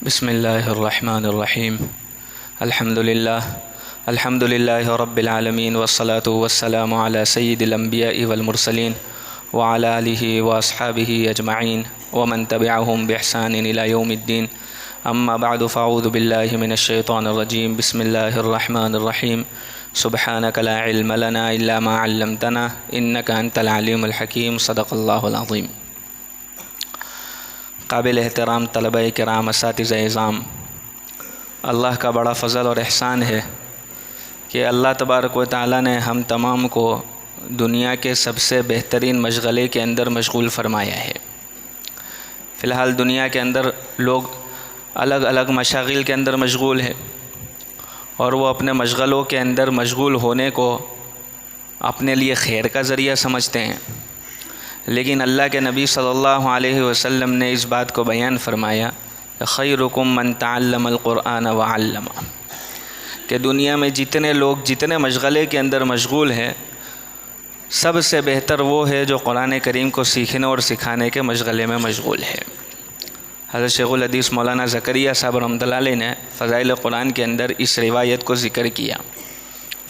بسم اللہ الرحمن الرحیم الحمد للہ رب العالمین والصلاة والسلام علی سید الانبیاء والمرسلین وعلی آلہ واصحابہ اجمعین ومن تبعہم بإحسان الی یوم الدین اما بعد فاعوذ باللہ من الشیطان الرجیم بسم اللہ الرحمن الرحیم سبحانک لا علم لنا الا ما علمتنا انک انت العلیم الحکیم صدق اللہ العظیم۔ قابل احترام طلبہ کرام، اساتذہ اعظام، اللہ کا بڑا فضل اور احسان ہے کہ اللہ تبارک و تعالیٰ نے ہم تمام کو دنیا کے سب سے بہترین مشغلے کے اندر مشغول فرمایا ہے۔ فی الحال دنیا کے اندر لوگ الگ الگ مشاغل کے اندر مشغول ہیں اور وہ اپنے مشغلوں کے اندر مشغول ہونے کو اپنے لیے خیر کا ذریعہ سمجھتے ہیں، لیکن اللہ کے نبی صلی اللہ علیہ وسلم نے اس بات کو بیان فرمایا کہ خیرکم من تعلم القرآن وعلمہ، کہ دنیا میں جتنے لوگ جتنے مشغلے کے اندر مشغول ہیں، سب سے بہتر وہ ہے جو قرآن کریم کو سیکھنے اور سکھانے کے مشغلے میں مشغول ہے۔ حضرت شیخ الحدیث مولانا زکریا صاحب رحمۃ اللہ علیہ نے فضائل قرآن کے اندر اس روایت کو ذکر کیا۔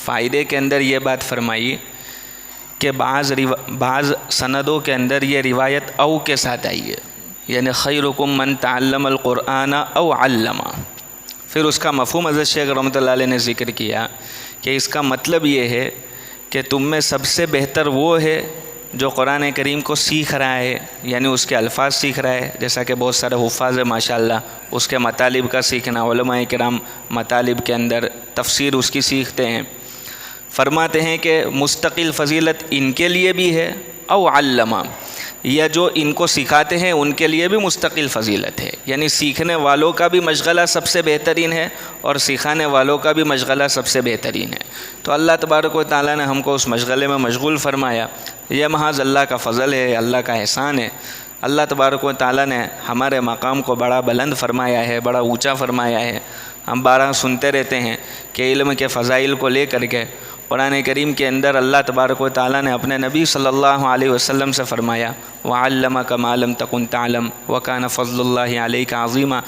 فائدے کے اندر یہ بات فرمائی کہ بعض سندوں کے اندر یہ روایت او کے ساتھ آئی ہے، یعنی خیرکم من تعلم القرآن او علمہ۔ پھر اس کا مفہوم حضرت شیخ رحمۃ اللہ علیہ نے ذکر کیا کہ اس کا مطلب یہ ہے کہ تم میں سب سے بہتر وہ ہے جو قرآن کریم کو سیکھ رہا ہے، یعنی اس کے الفاظ سیکھ رہا ہے، جیسا کہ بہت سارے حفاظ ہیں ماشاءاللہ، اس کے مطالب کا سیکھنا، علماء کرام مطالب کے اندر تفسیر اس کی سیکھتے ہیں۔ فرماتے ہیں کہ مستقل فضیلت ان کے لیے بھی ہے، او علمہ، یا جو ان کو سکھاتے ہیں ان کے لیے بھی مستقل فضیلت ہے، یعنی سیکھنے والوں کا بھی مشغلہ سب سے بہترین ہے اور سکھانے والوں کا بھی مشغلہ سب سے بہترین ہے۔ تو اللہ تبارک و تعالیٰ نے ہم کو اس مشغلے میں مشغول فرمایا، یہ محض اللہ کا فضل ہے، اللہ کا احسان ہے۔ اللہ تبارک و تعالیٰ نے ہمارے مقام کو بڑا بلند فرمایا ہے، بڑا اونچا فرمایا ہے۔ ہم بارہ سنتے رہتے ہیں کہ علم کے فضائل کو لے کر کے قرآن کریم کے اندر اللہ تبارک و تعالیٰ نے اپنے نبی صلی اللہ علیہ وسلم سے فرمایا وَعَلَّمَكَ مَا لَمْ تَكُنْ تَعْلَمْ وَكَانَ فَضْلُ اللَّهِ عَلَيْكَ عَظِيمًا۔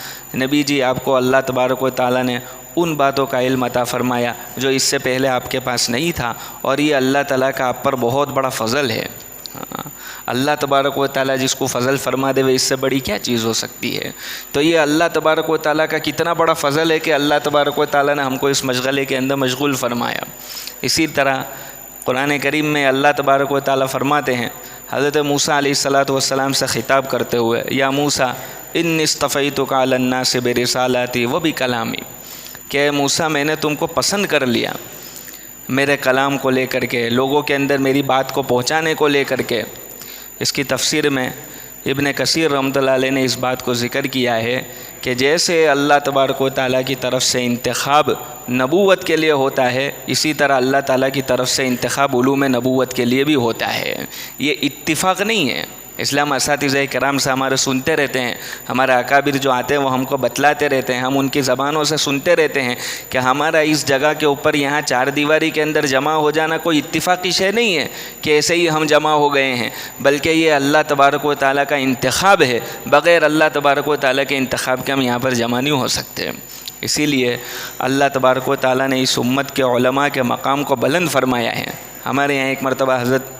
نبی جی، آپ کو اللہ تبارک و تعالیٰ نے ان باتوں کا علم عطا فرمایا جو اس سے پہلے آپ کے پاس نہیں تھا، اور یہ اللہ تعالیٰ کا آپ پر بہت بڑا فضل ہے۔ اللہ تبارک و تعالیٰ جس کو فضل فرما دے، اس سے بڑی کیا چیز ہو سکتی ہے؟ تو یہ اللہ تبارک و تعالیٰ کا کتنا بڑا فضل ہے کہ اللہ تبارک و تعالیٰ نے ہم کو اس مشغلے کے اندر مشغول فرمایا۔ اسی طرح قرآن کریم میں اللہ تبارک و تعالیٰ فرماتے ہیں حضرت موسیٰ علیہ السلام سے خطاب کرتے ہوئے، یا موسیٰ انی اصطفیتک علی الناس برسالاتی وبکلامی، کہ اے موسیٰ، میں نے تم کو پسند کر لیا میرے کلام کو لے کر کے، لوگوں کے اندر میری بات کو پہنچانے کو لے کر کے۔ اس کی تفسیر میں ابن کثیر رحمۃ اللہ علیہ نے اس بات کو ذکر کیا ہے کہ جیسے اللہ تبارک و تعالیٰ کی طرف سے انتخاب نبوت کے لیے ہوتا ہے، اسی طرح اللہ تعالیٰ کی طرف سے انتخاب علوم نبوت کے لیے بھی ہوتا ہے۔ یہ اتفاق نہیں ہے، اس لیے ہم اساتذہ کرام سے ہمارے سنتے رہتے ہیں، ہمارے اکابر جو آتے ہیں وہ ہم کو بتلاتے رہتے ہیں، ہم ان کی زبانوں سے سنتے رہتے ہیں کہ ہمارا اس جگہ کے اوپر یہاں چار دیواری کے اندر جمع ہو جانا کوئی اتفاقی شے نہیں ہے کہ ایسے ہی ہم جمع ہو گئے ہیں، بلکہ یہ اللہ تبارک و تعالیٰ کا انتخاب ہے۔ بغیر اللہ تبارک و تعالیٰ کے انتخاب کے ہم یہاں پر جمع نہیں ہو سکتے۔ اسی لیے اللہ تبارک و تعالیٰ نے اس امت کے علماء کے مقام کو بلند فرمایا ہے۔ ہمارے یہاں ایک مرتبہ حضرت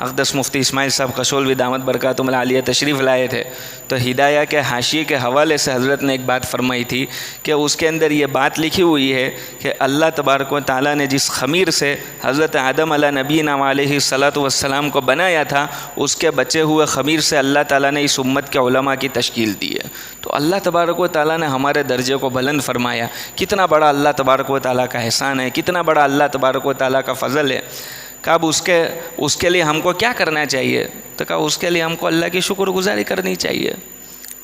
اقدس مفتی اسماعیل صاحب کشولوی دامت برکاتہم العالیہ تشریف لائے تھے، تو ہدایہ کے حاشیے کے حوالے سے حضرت نے ایک بات فرمائی تھی کہ اس کے اندر یہ بات لکھی ہوئی ہے کہ اللہ تبارک و تعالیٰ نے جس خمیر سے حضرت آدم علیہ نبینا علیہ السلام کو بنایا تھا، اس کے بچے ہوئے خمیر سے اللہ تعالیٰ نے اس امت کے علماء کی تشکیل دی ہے۔ تو اللہ تبارک و تعالیٰ نے ہمارے درجے کو بلند فرمایا۔ کتنا بڑا اللہ تبارک و تعالیٰ کا احسان ہے، کتنا بڑا اللہ تبارک و تعالیٰ کا فضل ہے۔ کہ اب اس کے لیے ہم کو کیا کرنا چاہیے؟ تو کہا اس کے لیے ہم کو اللہ کی شکر گزاری کرنی چاہیے۔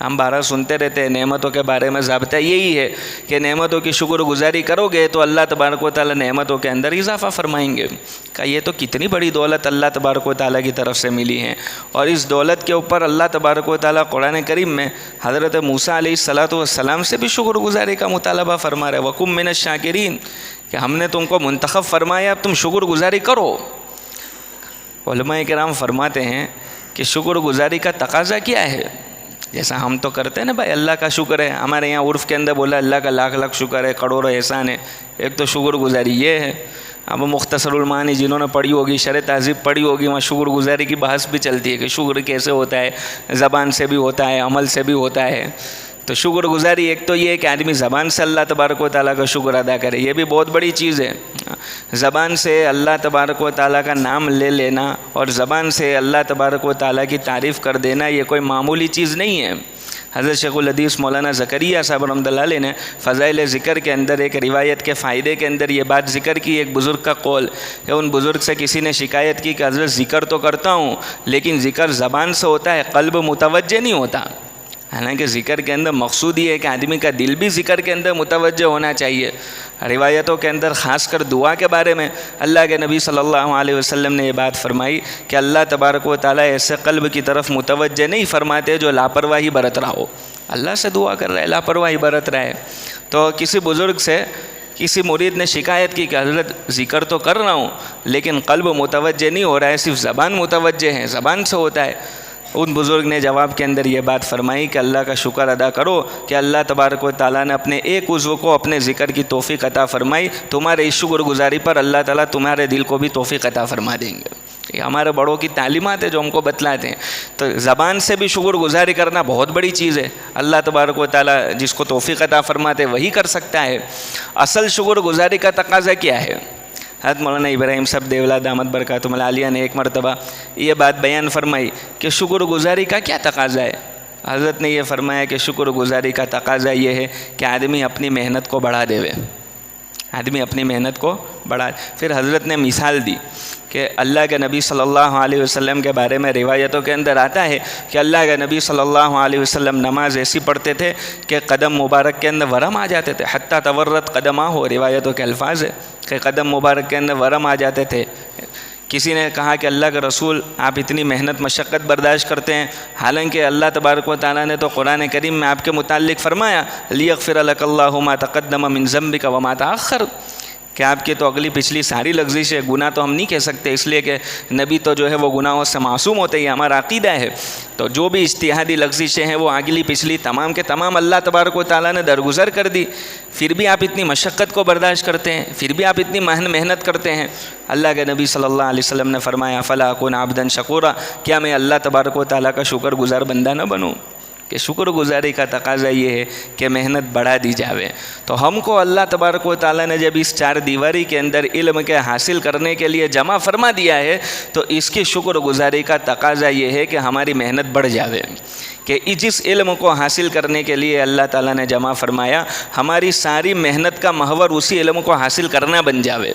ہم بارہ سنتے رہتے ہیں نعمتوں کے بارے میں، ضابطہ یہی ہے کہ نعمتوں کی شکر گزاری کرو گے تو اللہ تبارک و تعالیٰ نعمتوں کے اندر اضافہ فرمائیں گے۔ کہ یہ تو کتنی بڑی دولت اللہ تبارک و تعالیٰ کی طرف سے ملی ہے، اور اس دولت کے اوپر اللہ تبارک و تعالیٰ قرآن کریم میں حضرت موسیٰ علیہ السلام سے بھی شکر گزاری کا مطالبہ فرما رہے، وَكُن مِّنَ الشَّاكِرِينَ، کہ ہم نے تم کو منتخب فرمایا، اب تم شکر گزاری کرو۔ علماء کرام فرماتے ہیں کہ شکر گزاری کا تقاضا کیا ہے؟ جیسا ہم تو کرتے ہیں نا بھائی اللہ کا شکر ہے، ہمارے یہاں عرف کے اندر بولا اللہ کا لاکھ لاکھ شکر ہے، کروڑوں احسان ہے. ایک تو شکر گزاری یہ ہے. اب مختصر المعانی جنہوں نے پڑھی ہوگی، شرح تہذیب پڑھی ہوگی، وہاں شکر گزاری کی بحث بھی چلتی ہے کہ شکر کیسے ہوتا ہے، زبان سے بھی ہوتا ہے، عمل سے بھی ہوتا ہے. تو شکر گزاری ایک تو یہ ہے کہ آدمی زبان سے اللہ تبارک و تعالیٰ کا شکر ادا کرے، یہ بھی بہت بڑی چیز ہے. زبان سے اللہ تبارک و تعالیٰ کا نام لے لینا اور زبان سے اللہ تبارک و تعالیٰ کی تعریف کر دینا، یہ کوئی معمولی چیز نہیں ہے. حضرت شیخ الحدیث مولانا زکریا صاحب رحمۃ اللہ علیہ نے فضائل ذکر کے اندر ایک روایت کے فائدے کے اندر یہ بات ذکر کی. ایک بزرگ کا قول کہ ان بزرگ سے کسی نے شکایت کی کہ حضرت ذکر تو کرتا ہوں لیکن ذکر زبان سے ہوتا ہے، قلب متوجہ نہیں ہوتا. حالانکہ ذکر کے اندر مقصود یہ ہے کہ آدمی کا دل بھی ذکر کے اندر متوجہ ہونا چاہیے. روایتوں کے اندر خاص کر دعا کے بارے میں اللہ کے نبی صلی اللہ علیہ وسلم نے یہ بات فرمائی کہ اللہ تبارک و تعالیٰ ایسے قلب کی طرف متوجہ نہیں فرماتے جو لاپرواہی برت رہا ہو. اللہ سے دعا کر رہا ہے، لاپرواہی برت رہا ہے. تو کسی بزرگ سے کسی مرید نے شکایت کی کہ حضرت ذکر تو کر رہا ہوں لیکن قلب متوجہ نہیں ہو رہا ہے، صرف زبان متوجہ ہے، زبان سے ہوتا ہے. ان بزرگ نے جواب کے اندر یہ بات فرمائی کہ اللہ کا شکر ادا کرو کہ اللہ تبارک و تعالیٰ نے اپنے ایک عضو کو اپنے ذکر کی توفیق عطا فرمائی. تمہارے اس شکر گزاری پر اللہ تعالیٰ تمہارے دل کو بھی توفیق عطا فرما دیں گے. یہ ہمارے بڑوں کی تعلیمات ہے جو ہم کو بتلاتے ہیں. تو زبان سے بھی شکر گزاری کرنا بہت بڑی چیز ہے. اللہ تبارک و تعالیٰ جس کو توفیق عطا فرماتے وہی کر سکتا ہے. اصل شکر گزاری کا تقاضا کیا ہے؟ حضرت مولانا ابراہیم صاحب دیولا دامت برکاتہم العالیہ نے ایک مرتبہ یہ بات بیان فرمائی کہ شکر گزاری کا کیا تقاضا ہے. حضرت نے یہ فرمایا کہ شکر گزاری کا تقاضا یہ ہے کہ آدمی اپنی محنت کو بڑھا دے. آدمی اپنی محنت کو بڑھا. پھر حضرت نے مثال دی کہ اللہ کے نبی صلی اللہ علیہ وسلم کے بارے میں روایتوں کے اندر آتا ہے کہ اللہ کے نبی صلی اللہ علیہ وسلم نماز ایسی پڑھتے تھے کہ قدم مبارک کے اندر ورم آ جاتے تھے. حتیٰ تورت قدمہ ہو، روایتوں کے الفاظ ہے کہ قدم مبارک کے اندر ورم آ جاتے تھے. کسی نے کہا کہ اللہ کے رسول آپ اتنی محنت مشقت برداشت کرتے ہیں، حالانکہ اللہ تبارک و تعالیٰ نے تو قرآن کریم میں آپ کے متعلق فرمایا لیغفر لک اللہ ما تقدم من ذنبک وما تأخر، کہ آپ کی تو اگلی پچھلی ساری لغزشیں، گناہ تو ہم نہیں کہہ سکتے اس لیے کہ نبی تو جو ہے وہ گناہوں سے معصوم ہوتے ہیں، ہمارا عقیدہ ہے. تو جو بھی اجتہادی لغزشیں ہیں وہ اگلی پچھلی تمام کے تمام اللہ تبارک و تعالیٰ نے درگزر کر دی. پھر بھی آپ اتنی مشقت کو برداشت کرتے ہیں، پھر بھی آپ اتنی محنت کرتے ہیں. اللہ کے نبی صلی اللہ علیہ وسلم نے فرمایا فلا اکون عبدا شکورا، کیا میں اللہ تبارک و تعالیٰ کا شکر گزار بندہ نہ بنوں؟ کہ شکر گزاری کا تقاضا یہ ہے کہ محنت بڑھا دی جاوے. تو ہم کو اللہ تبارک و تعالیٰ نے جب اس چار دیواری کے اندر علم کے حاصل کرنے کے لیے جمع فرما دیا ہے تو اس کی شکر گزاری کا تقاضا یہ ہے کہ ہماری محنت بڑھ جاوے، کہ جس علم کو حاصل کرنے کے لیے اللہ تعالیٰ نے جمع فرمایا ہماری ساری محنت کا محور اسی علم کو حاصل کرنا بن جاوے،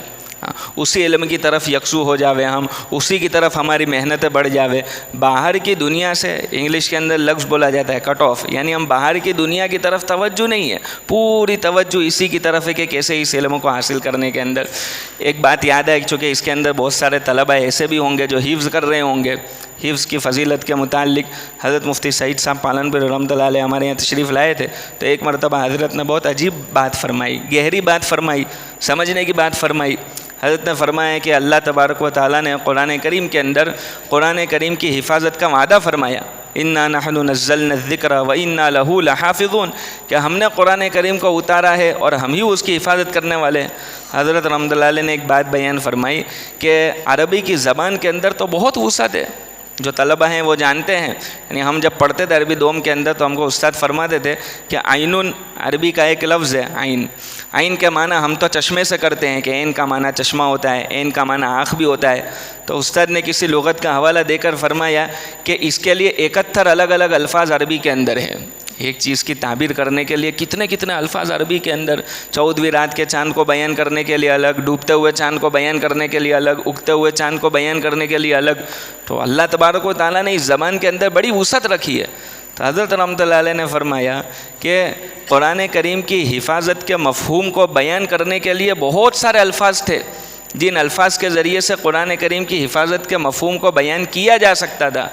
اسی علم کی طرف یکسو ہو جاوے، ہم اسی کی طرف ہماری محنتیں بڑھ جاوے. باہر کی دنیا سے انگلش کے اندر لفظ بولا جاتا ہے کٹ آف، یعنی ہم باہر کی دنیا کی طرف توجہ نہیں ہے، پوری توجہ اسی کی طرف ہے کہ کیسے اس علم کو حاصل کرنے کے اندر. ایک بات یاد ہے چونکہ اس کے اندر بہت سارے طلبہ ایسے بھی ہوں گے جو حفظ کر رہے ہوں گے. حفظ کی فضیلت کے متعلق حضرت مفتی سعید صاحب پالنپور رحمۃ اللہ علیہ ہمارے یہاں تشریف لائے تھے تو ایک مرتبہ حضرت نے بہت عجیب بات فرمائی، گہری بات فرمائی، سمجھنے کی بات فرمائی. حضرت نے فرمایا کہ اللہ تبارک و تعالیٰ نے قرآن کریم کے اندر قرآن کریم کی حفاظت کا وعدہ فرمایا، انا نحن نزلنا الذکر وانا لہ لحافظون، کہ ہم نے قرآن کریم کو اتارا ہے اور ہم ہی اس کی حفاظت کرنے والے ہیں. حضرت رحمۃ اللہ علیہ نے ایک بات بیان فرمائی کہ عربی کی زبان کے اندر تو بہت وسعت ہے، جو طلبہ ہیں وہ جانتے ہیں. یعنی ہم جب پڑھتے تھے عربی دوم کے اندر تو ہم کو استاد فرماتے تھے کہ عین عربی کا ایک لفظ ہے عین. عین کے معنی ہم تو چشمے سے کرتے ہیں کہ عین کا معنی چشمہ ہوتا ہے، عین کا معنی آنکھ بھی ہوتا ہے. تو استاد نے کسی لغت کا حوالہ دے کر فرمایا کہ اس کے لیے 71 الگ الگ الفاظ عربی کے اندر ہیں. ایک چیز کی تعبیر کرنے کے لیے کتنے کتنے الفاظ عربی کے اندر. 14ویں رات کے چاند کو بیان کرنے کے لیے الگ، ڈوبتے ہوئے چاند کو بیان کرنے کے لیے الگ، اگتے ہوئے چاند کو بیان کرنے کے لیے الگ. تو اللہ تبارک و تعالیٰ نے اس زبان کے اندر بڑی وسعت رکھی ہے. تو حضرت رحمۃ اللہ علیہ نے فرمایا کہ قرآن کریم کی حفاظت کے مفہوم کو بیان کرنے کے لیے بہت سارے الفاظ تھے جن الفاظ کے ذریعے سے قرآن کریم کی حفاظت کے مفہوم کو بیان کیا جا سکتا تھا.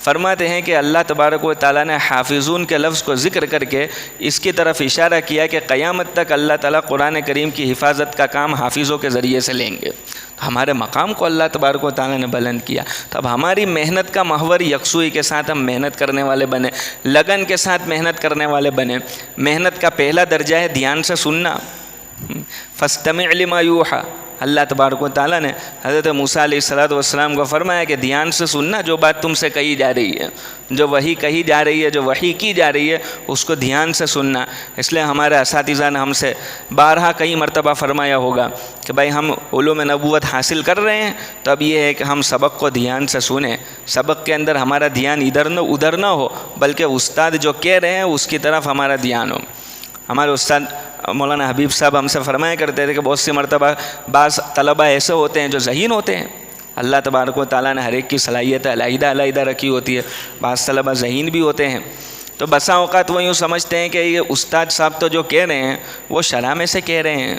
فرماتے ہیں کہ اللہ تبارک و تعالیٰ نے حافظون کے لفظ کو ذکر کر کے اس کی طرف اشارہ کیا کہ قیامت تک اللہ تعالیٰ قرآن کریم کی حفاظت کا کام حافظوں کے ذریعے سے لیں گے۔ ہمارے مقام کو اللہ تبارک و تعالیٰ نے بلند کیا، تو اب ہماری محنت کا محور یکسوئی کے ساتھ ہم محنت کرنے والے بنے، لگن کے ساتھ محنت کرنے والے بنے۔ محنت کا پہلا درجہ ہے دھیان سے سننا، فاستمع لما یوحی۔ اللہ تبارک و تعالیٰ نے حضرت موسیٰ علیہ السلام کو فرمایا کہ دھیان سے سننا، جو بات تم سے کہی جا رہی ہے، جو وحی کہی جا رہی ہے، جو وحی کی جا رہی ہے، اس کو دھیان سے سننا۔ اس لیے ہمارے اساتذہ نے ہم سے بارہا کئی مرتبہ فرمایا ہوگا کہ بھائی ہم علوم نبوت حاصل کر رہے ہیں، تو اب یہ ہے کہ ہم سبق کو دھیان سے سنیں، سبق کے اندر ہمارا دھیان ادھر نہ ہو، بلکہ استاد جو کہہ رہے ہیں اس کی طرف ہمارا دھیان ہو۔ ہمارے استاد مولانا حبیب صاحب ہم سے فرمایا کرتے تھے کہ بہت سی مرتبہ بعض طلبہ ایسے ہوتے ہیں جو ذہین ہوتے ہیں، اللہ تبارک و تعالیٰ نے ہر ایک کی صلاحیت علیحدہ رکھی ہوتی ہے، بعض طلبہ ذہین بھی ہوتے ہیں، تو بسا اوقات وہ یوں سمجھتے ہیں کہ یہ استاد صاحب تو جو کہہ رہے ہیں وہ شرح میں سے کہہ رہے ہیں،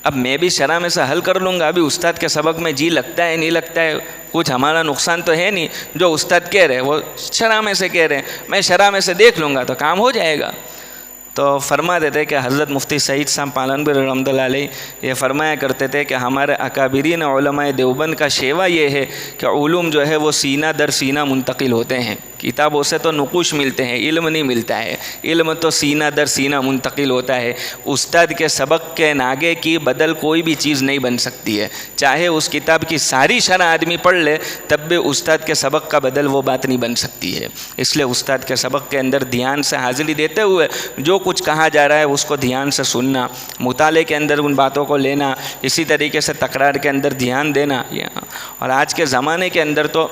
اب میں بھی شرح میں سے حل کر لوں گا، ابھی استاد کے سبق میں جی لگتا ہے نہیں لگتا ہے، کچھ ہمارا نقصان تو ہے نہیں، جو استاد کہہ رہے ہیں وہ شرح میں سے کہہ رہے ہیں، میں شرح میں سے دیکھ لوں گا تو کام ہو جائے گا۔ تو فرما دیتے کہ حضرت مفتی سعید صاحب پالنپور رحمۃ اللہ علیہ یہ فرمایا کرتے تھے کہ ہمارے اکابرین علماء دیوبند کا شیوا یہ ہے کہ علوم جو ہے وہ سینہ در سینہ منتقل ہوتے ہیں، کتابوں سے تو نقوش ملتے ہیں، علم نہیں ملتا ہے، علم تو سینہ در سینہ منتقل ہوتا ہے۔ استاد کے سبق کے ناگے کی بدل کوئی بھی چیز نہیں بن سکتی ہے، چاہے اس کتاب کی ساری شرح آدمی پڑھ لے تب بھی استاد کے سبق کا بدل وہ بات نہیں بن سکتی ہے۔ اس لیے استاد کے سبق کے اندر دھیان سے حاضری دیتے ہوئے جو کچھ کہا جا رہا ہے اس کو دھیان سے سننا، مطالعے کے اندر ان باتوں کو لینا، اسی طریقے سے تکرار کے اندر دھیان دینا۔ اور آج کے زمانے کے اندر تو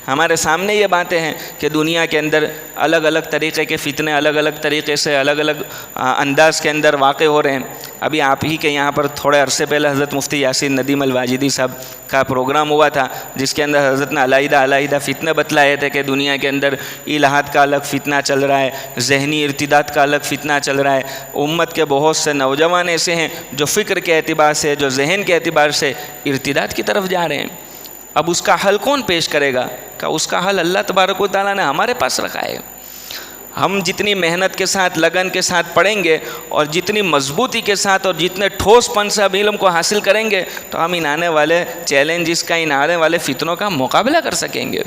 ہمارے سامنے یہ باتیں ہیں کہ دنیا کے اندر الگ الگ طریقے کے فتنے الگ الگ طریقے سے الگ الگ انداز کے اندر واقع ہو رہے ہیں۔ ابھی آپ ہی کے یہاں پر تھوڑے عرصے پہلے حضرت مفتی یاسین ندیم الواجدی صاحب کا پروگرام ہوا تھا، جس کے اندر حضرت نے علیحدہ فتنے بتلائے تھے کہ دنیا کے اندر الہاد کا الگ فتنہ چل رہا ہے، ذہنی ارتداد کا الگ فتنہ چل رہا ہے، امت کے بہت سے نوجوان ایسے ہیں جو فکر کے اعتبار سے، جو ذہن کے اعتبار سے ارتداد کی طرف جا رہے ہیں۔ اب اس کا حل کون پیش کرے گا؟ کہ اس کا حل اللہ تبارک و تعالیٰ نے ہمارے پاس رکھا ہے۔ ہم جتنی محنت کے ساتھ لگن کے ساتھ پڑھیں گے اور جتنی مضبوطی کے ساتھ اور جتنے ٹھوس پن سے علم کو حاصل کریں گے تو ہم ان آنے والے چیلنجز کا، ان آنے والے فتنوں کا مقابلہ کر سکیں گے۔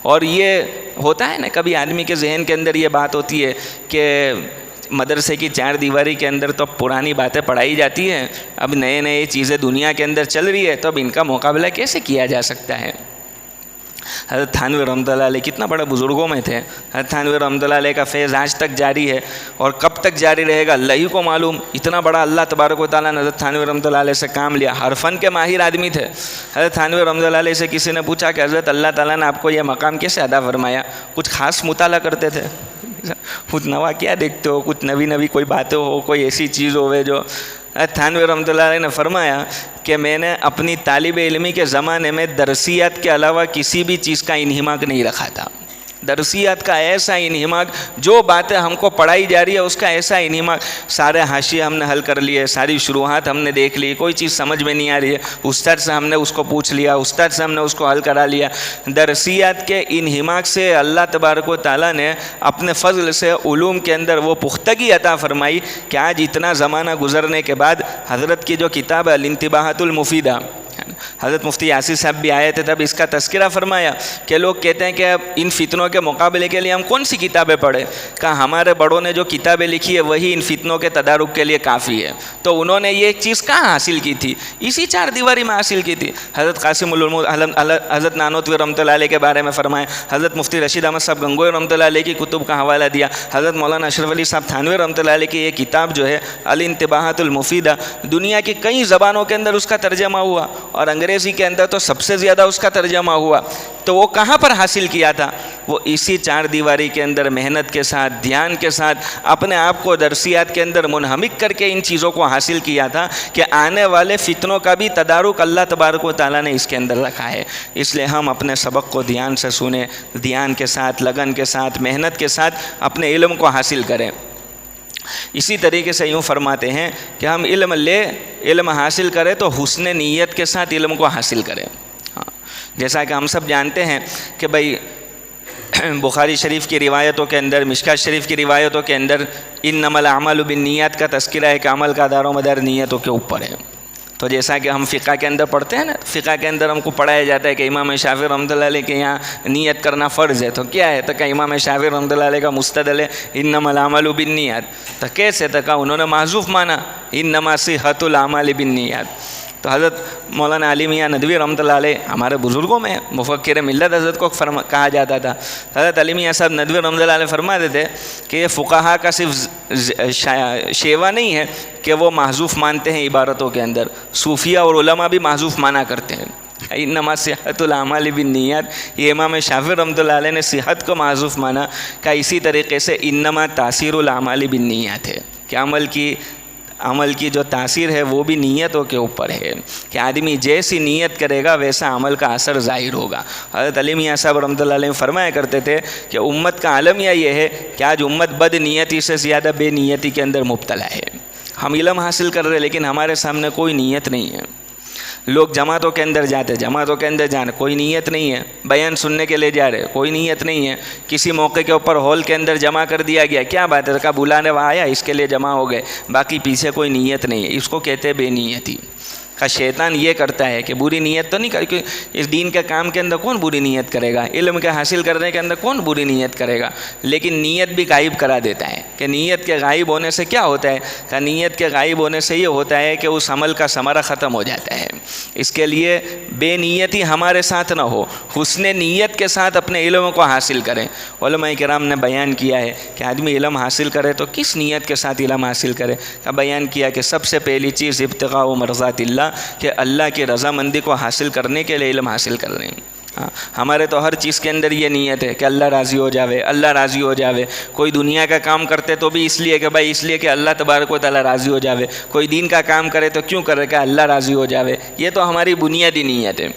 اور یہ ہوتا ہے نا، کبھی آدمی کے ذہن کے اندر یہ بات ہوتی ہے کہ مدرسے کی چار دیواری کے اندر تو پرانی باتیں پڑھائی جاتی ہیں، اب نئے چیزیں دنیا کے اندر چل رہی ہے، تو اب ان کا مقابلہ کیسے کیا جا سکتا ہے؟ حضرت تھانوی رحمۃ اللہ علیہ کتنا بڑے بزرگوں میں تھے، حضرت تھانوی رحمۃ اللہ علیہ کا فیض آج تک جاری ہے، اور کب تک جاری رہے گا اللہ ہی کو معلوم۔ اتنا بڑا اللہ تبارک و تعالیٰ نے حضرت تھانوی رحمۃ اللہ علیہ سے کام لیا، ہر فن کے ماہر آدمی تھے۔ حضرت تھانوی رحمۃ اللہ علیہ سے کسی نے پوچھا کہ حضرت اللہ تعالیٰ نے آپ کو یہ مقام کیسے عطا فرمایا؟ کچھ خاص مطالعہ کرتے تھے؟ کچھ نوا کیا دیکھتے ہو؟ کچھ نوی کوئی باتیں ہو، کوئی ایسی چیز ہوئے جو؟ تھانوی رحمۃ اللہ علیہ نے فرمایا کہ میں نے اپنی طالب علمی کے زمانے میں درسیات کے علاوہ کسی بھی چیز کا انہماک نہیں رکھا تھا۔ درسیات کا ایسا انہماک، جو باتیں ہم کو پڑھائی جا رہی ہے اس کا ایسا انہماک، سارے حاشیے ہم نے حل کر لیے، ساری شروحات ہم نے دیکھ لی، کوئی چیز سمجھ میں نہیں آ رہی ہے، استاد سے ہم نے اس کو پوچھ لیا، استاد سے ہم نے اس کو حل کرا لیا۔ درسیات کے انہماک سے اللہ تبارک و تعالیٰ نے اپنے فضل سے علوم کے اندر وہ پختگی عطا فرمائی کہ آج اتنا زمانہ گزرنے کے بعد حضرت کی جو کتاب ہے الانتباہات المفیدہ، حضرت مفتی یاسین صاحب بھی آئے تھے، تب اس کا تذکرہ فرمایا کہ لوگ کہتے ہیں کہ اب ان فتنوں کے مقابلے کے لیے ہم کون سی کتابیں پڑھیں؟ کہا ہمارے بڑوں نے جو کتابیں لکھی ہے وہی ان فتنوں کے تدارک کے لیے کافی ہے۔ تو انہوں نے یہ چیز کہاں حاصل کی تھی؟ اسی چار دیواری میں حاصل کی تھی۔ حضرت قاسم حضرت نانوتوی رحمۃ اللہ علیہ کے بارے میں فرمایا، حضرت مفتی رشید احمد صاحب گنگوئی رحمۃ اللہ علیہ کی کتب کا حوالہ دیا، حضرت مولانا اشرف علی صاحب تھانوی رحمۃ اللہ علیہ کی یہ کتاب جو ہے الانتباہات المفیدہ، دنیا کی کئی زبانوں کے اندر اس کا ترجمہ ہوا، اور انگریزی کے اندر تو سب سے زیادہ اس کا ترجمہ ہوا۔ تو وہ کہاں پر حاصل کیا تھا؟ وہ اسی چار دیواری کے اندر محنت کے ساتھ، دھیان کے ساتھ، اپنے آپ کو درسیات کے اندر منہمک کر کے ان چیزوں کو حاصل کیا تھا کہ آنے والے فتنوں کا بھی تدارک اللہ تبارک و تعالیٰ نے اس کے اندر رکھا ہے۔ اس لیے ہم اپنے سبق کو دھیان سے سنیں، دھیان کے ساتھ، لگن کے ساتھ، محنت کے ساتھ اپنے علم کو حاصل کریں۔ اسی طریقے سے یوں فرماتے ہیں کہ ہم علم حاصل کریں تو حسن نیت کے ساتھ علم کو حاصل کریں۔ جیسا کہ ہم سب جانتے ہیں کہ بھئی بخاری شریف کی روایتوں کے اندر، مشکات شریف کی روایتوں کے اندر انما الاعمال بالنیات کا تذکرہ ہے کہ عمل کا دار و مدار نیتوں کے اوپر ہے۔ تو جیسا کہ ہم فقہ کے اندر پڑھتے ہیں نا، فقہ کے اندر ہم کو پڑھایا جاتا ہے کہ امام شافعی رحمۃ اللہ علیہ کے یہاں نیت کرنا فرض ہے، تو کیا ہے؟ تو کہ امام شافعی رحمۃ اللہ علیہ کا مستدل ہے انما الاعمال بالنیات، تو کیسے؟ تو کہ انہوں نے محذوف مانا انما صحۃ الاعمال بالنیات۔ تو حضرت مولانا علی میاں ندوی رحمۃ اللہ علیہ ہمارے بزرگوں میں مفکر ملت حضرت کو کہا جاتا تھا۔ حضرت علی میاں صاحب ندوی رحمۃ اللہ علیہ فرماتے تھے کہ یہ فقہا کا صرف شیوا نہیں ہے کہ وہ محذوف مانتے ہیں عبارتوں کے اندر، صوفیہ اور علماء بھی محذوف مانا کرتے ہیں۔ انما صحۃ الاعمال بالنیات، یہ امام شافعی رحمۃ اللہ علیہ نے صحت کو محذوف مانا، کہ اسی طریقے سے انما تاثیر الاعمال بالنیات ہے کہ عمل کی جو تاثیر ہے وہ بھی نیتوں کے اوپر ہے، کہ آدمی جیسی نیت کرے گا ویسا عمل کا اثر ظاہر ہوگا۔ حضرت علی میاں صاحب رحمۃ اللہ علیہ فرمایا کرتے تھے کہ امت کا عالمیہ یہ ہے کہ آج امت بد نیتی سے زیادہ بے نیتی کے اندر مبتلا ہے۔ ہم علم حاصل کر رہے لیکن ہمارے سامنے کوئی نیت نہیں ہے۔ لوگ جماعتوں کے اندر جاتے، جماعتوں کے اندر جانا کوئی نیت نہیں ہے، بیان سننے کے لیے جا رہے کوئی نیت نہیں ہے، کسی موقع کے اوپر ہال کے اندر جمع کر دیا گیا، کیا بات ہے؟ کا بلانے وہ آیا اس کے لیے جمع ہو گئے، باقی پیچھے کوئی نیت نہیں ہے، اس کو کہتے ہیں بے نیتی۔ کا شیطان یہ کرتا ہے کہ بری نیت تو نہیں کرے، کیونکہ اس دین کے کام کے اندر کون بری نیت کرے گا، علم کے حاصل کرنے کے اندر کون بری نیت کرے گا، لیکن نیت بھی غائب کرا دیتا ہے۔ کہ نیت کے غائب ہونے سے کیا ہوتا ہے؟ کہ نیت کے غائب ہونے سے یہ ہوتا ہے کہ اس عمل کا ثمرہ ختم ہو جاتا ہے۔ اس کے لیے بے نیتی ہمارے ساتھ نہ ہو، حسن نیت کے ساتھ اپنے علم کو حاصل کریں۔ علماء کرام نے بیان کیا ہے کہ آدمی علم حاصل کرے تو کس نیت کے ساتھ علم حاصل کرے، کا بیان کیا کہ سب سے پہلی چیز ابتغاء مرضات اللہ، کہ اللہ کی رضامندی کو حاصل کرنے کے لیے علم حاصل کر رہے ہیں۔ ہمارے تو ہر چیز کے اندر یہ نیت ہے کہ اللہ راضی ہو جاوے، اللہ راضی ہو جاوے۔ کوئی دنیا کا کام کرتے تو بھی اس لیے کہ بھائی اس لیے کہ اللہ تبارک و تعالیٰ راضی ہو جاوے، کوئی دین کا کام کرے تو کیوں کرے کہ اللہ راضی ہو جاوے، یہ تو ہماری بنیادی نیت ہے۔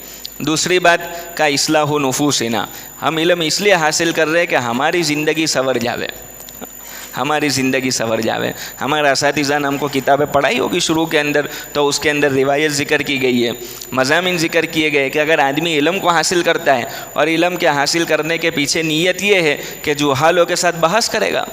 دوسری بات کا اصلاح نفوسنا، ہم علم اس لیے حاصل کر رہے ہیں کہ ہماری زندگی سنور جاوے، ہماری زندگی سنور جاوے۔ ہمارے اساتذہ نے ہم کو کتابیں پڑھائی ہوگی شروع کے اندر، تو اس کے اندر روایت ذکر کی گئی ہے، مضامین ذکر کیے گئے کہ اگر آدمی علم کو حاصل کرتا ہے اور علم کے حاصل کرنے کے پیچھے نیت یہ ہے کہ جہالوں کے ساتھ بحث کرے گا،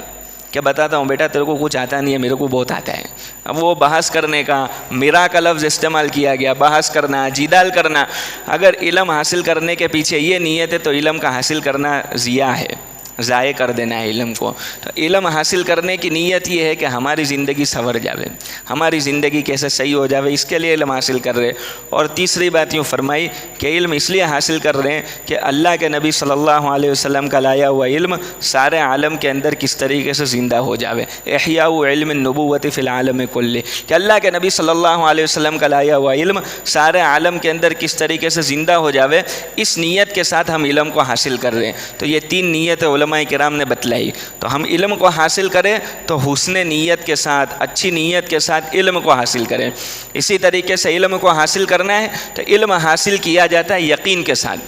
کہ بتاتا ہوں بیٹا تیرے کو کچھ آتا نہیں ہے، میرے کو بہت آتا ہے، اب وہ بحث کرنے کا میرا کا لفظ استعمال کیا گیا، بحث کرنا، جدال کرنا۔ اگر علم حاصل کرنے کے پیچھے یہ نیت ہے تو علم کا حاصل کرنا ضیاع ہے، ضائع کر دینا ہے علم کو۔ تو علم حاصل کرنے کی نیت یہ ہے کہ ہماری زندگی سنور جاوے، ہماری زندگی کیسے صحیح ہو جاوے، اس کے لیے علم حاصل کر رہے۔ اور تیسری بات یوں فرمائی کہ علم اس لیے حاصل کر رہے ہیں کہ اللہ کے نبی صلی اللہ علیہ وسلم کا لایا ہوا علم سارے عالم کے اندر کس طریقے سے زندہ ہو جاوے، احیاء علم النبوت فی العالم کلہ، کہ اللہ کے نبی صلی اللہ علیہ وسلم کا لایا ہوا علم سارے عالم کے اندر کس طریقے سے زندہ ہو جاوے، اس نیت کے ساتھ ہم علم کو حاصل کر رہے ہیں۔ تو یہ تین نیتیں علماء کرام نے بتلائی۔ تو ہم علم کو حاصل کریں تو حسن نیت کے ساتھ، اچھی نیت کے ساتھ علم کو حاصل کریں۔ اسی طریقے سے علم کو حاصل کرنا ہے تو علم حاصل کیا جاتا ہے یقین کے ساتھ۔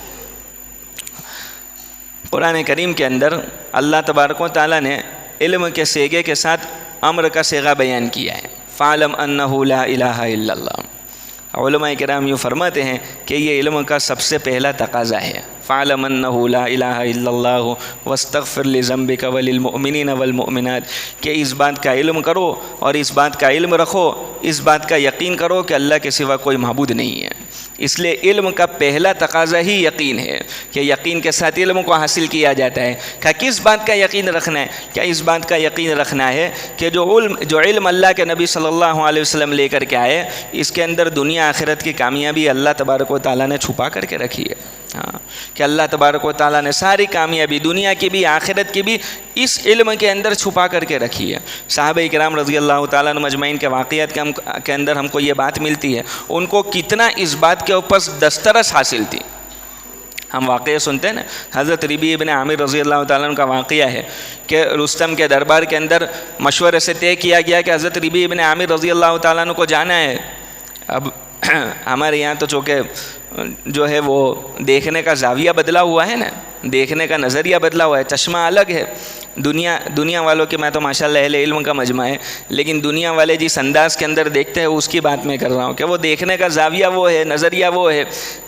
قرآن کریم کے اندر اللہ تبارک و تعالیٰ نے علم کے صیغے کے ساتھ امر کا صیغہ بیان کیا ہے، فَاعْلَمْ أَنَّهُ لَا إِلَٰهَ إِلَّا اللَّهُ۔ علماء کرام یوں فرماتے ہیں کہ یہ علم کا سب سے پہلا تقاضا ہے، فَاعْلَمْ أَنَّهُ لَا إِلَٰهَ إِلَّا اللَّهُ وَاسْتَغْفِرْ لِذَنبِكَ وَلِلْمُؤْمِنِينَ وَالْمُؤْمِنَاتِ، کہ اس بات کا علم کرو اور اس بات کا علم رکھو، اس بات کا یقین کرو کہ اللہ کے سوا کوئی معبود نہیں ہے۔ اس لیے علم کا پہلا تقاضا ہی یقین ہے، کہ یقین کے ساتھ علم کو حاصل کیا جاتا ہے۔ کہ کس بات کا یقین رکھنا ہے؟ کیا اس بات کا یقین رکھنا ہے کہ جو علم اللہ کے نبی صلی اللہ علیہ وسلم لے کر کے آئے، اس کے اندر دنیا آخرت کی کامیابی اللہ تبارک و تعالیٰ نے چھپا کر کے رکھی ہے۔ کہ اللہ تبارک و تعالیٰ نے ساری کامیابی دنیا کی بھی آخرت کی بھی اس علم کے اندر چھپا کر کے رکھی ہے۔ صحابہ کرام رضی اللہ تعالیٰ عنہ مجمعین کے واقعات کے اندر ہم کو یہ بات ملتی ہے، ان کو کتنا اس بات کے اوپر دسترس حاصل تھی۔ ہم واقعہ سنتے ہیں نا، حضرت ربیع ابن عامر رضی اللہ تعالیٰ عنہ کا واقعہ ہے کہ رستم کے دربار کے اندر مشورے سے طے کیا گیا کہ حضرت ربیع ابن عامر رضی اللہ تعالیٰ عنہ کو جانا ہے۔ اب ہمارے یہاں تو چونکہ جو ہے وہ دیکھنے کا زاویہ بدلا ہوا ہے نا، دیکھنے کا نظریہ بدلا ہوا ہے، چشمہ الگ ہے۔ دنیا والوں کے، میں تو ماشاءاللہ اہل علم کا مجمع ہے، لیکن دنیا والے جس انداز کے اندر دیکھتے ہیں اس کی بات میں کر رہا ہوں کہ وہ دیکھنے کا زاویہ وہ ہے، نظریہ وہ ہے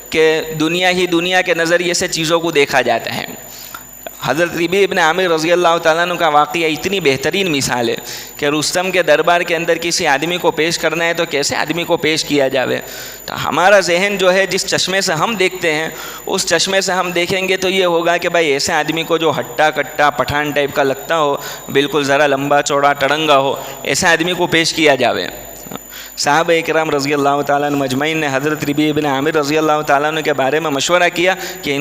کہ دنیا ہی دنیا کے نظریے سے چیزوں کو دیکھا جاتا ہے۔ حضرت ربیع ابن عامر رضی اللہ تعالیٰ عنہ کا واقعہ اتنی بہترین مثال ہے کہ رستم کے دربار کے اندر کسی آدمی کو پیش کرنا ہے تو کیسے آدمی کو پیش کیا جاوے. تو ہمارا ذہن جو ہے جس چشمے سے ہم دیکھتے ہیں اس چشمے سے ہم دیکھیں گے تو یہ ہوگا کہ بھائی ایسے آدمی کو جو ہٹا کٹا پٹھان ٹائپ کا لگتا ہو, بالکل ذرا لمبا چوڑا ٹڑنگا ہو, ایسے آدمی کو پیش کیا جاوے. صحابہ اکرام رضی اللہ تعالیٰ عنہ مجمعین نے حضرت ربیع ابن عامر رضی اللہ تعالیٰ عنہ کے بارے میں مشورہ کیا کہ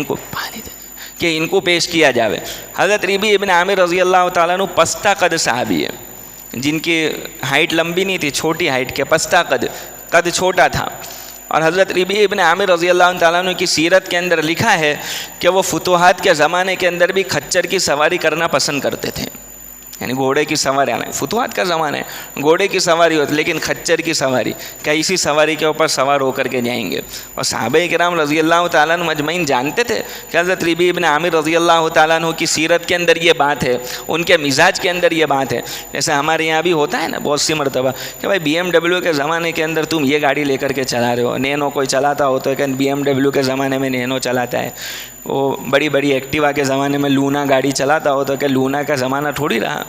ان کو پیش کیا جاوے. حضرت ربیع ابن عامر رضی اللہ تعالیٰ عنہ پستہ قد صحابی ہے, جن کی ہائٹ لمبی نہیں تھی, چھوٹی ہائٹ کے, پستہ قد چھوٹا تھا. اور حضرت ربیع ابن عامر رضی اللہ تعالیٰ عنہ کی سیرت کے اندر لکھا ہے کہ وہ فتوحات کے زمانے کے اندر بھی کھچر کی سواری کرنا پسند کرتے تھے. یعنی گھوڑے کی سواری, فتوحات کا زمانہ ہے, گھوڑے کی سواری ہوتی لیکن کھچر کی سواری, کیسی سواری کے اوپر سوار ہو کر کے جائیں گے. اور صحابہ کرام رضی اللہ تعالیٰ عنہ مجمعین جانتے تھے کہ حضرت ربیع ابن عامر رضی اللہ تعالیٰ عنہ کی سیرت کے اندر یہ بات ہے, ان کے مزاج کے اندر یہ بات ہے. جیسے ہمارے یہاں بھی ہوتا ہے نا بہت سی مرتبہ کہ بھائی BMW کے زمانے کے اندر تم یہ گاڑی لے کر کے چلا رہے ہو. نینو کوئی چلاتا ہو تو کہ BMW کے زمانے میں نینو چلاتا ہے, وہ بڑی بڑی ایکٹیوا کے زمانے میں لونا گاڑی چلاتا ہو تو کہ لونا کا زمانہ تھوڑی رہا.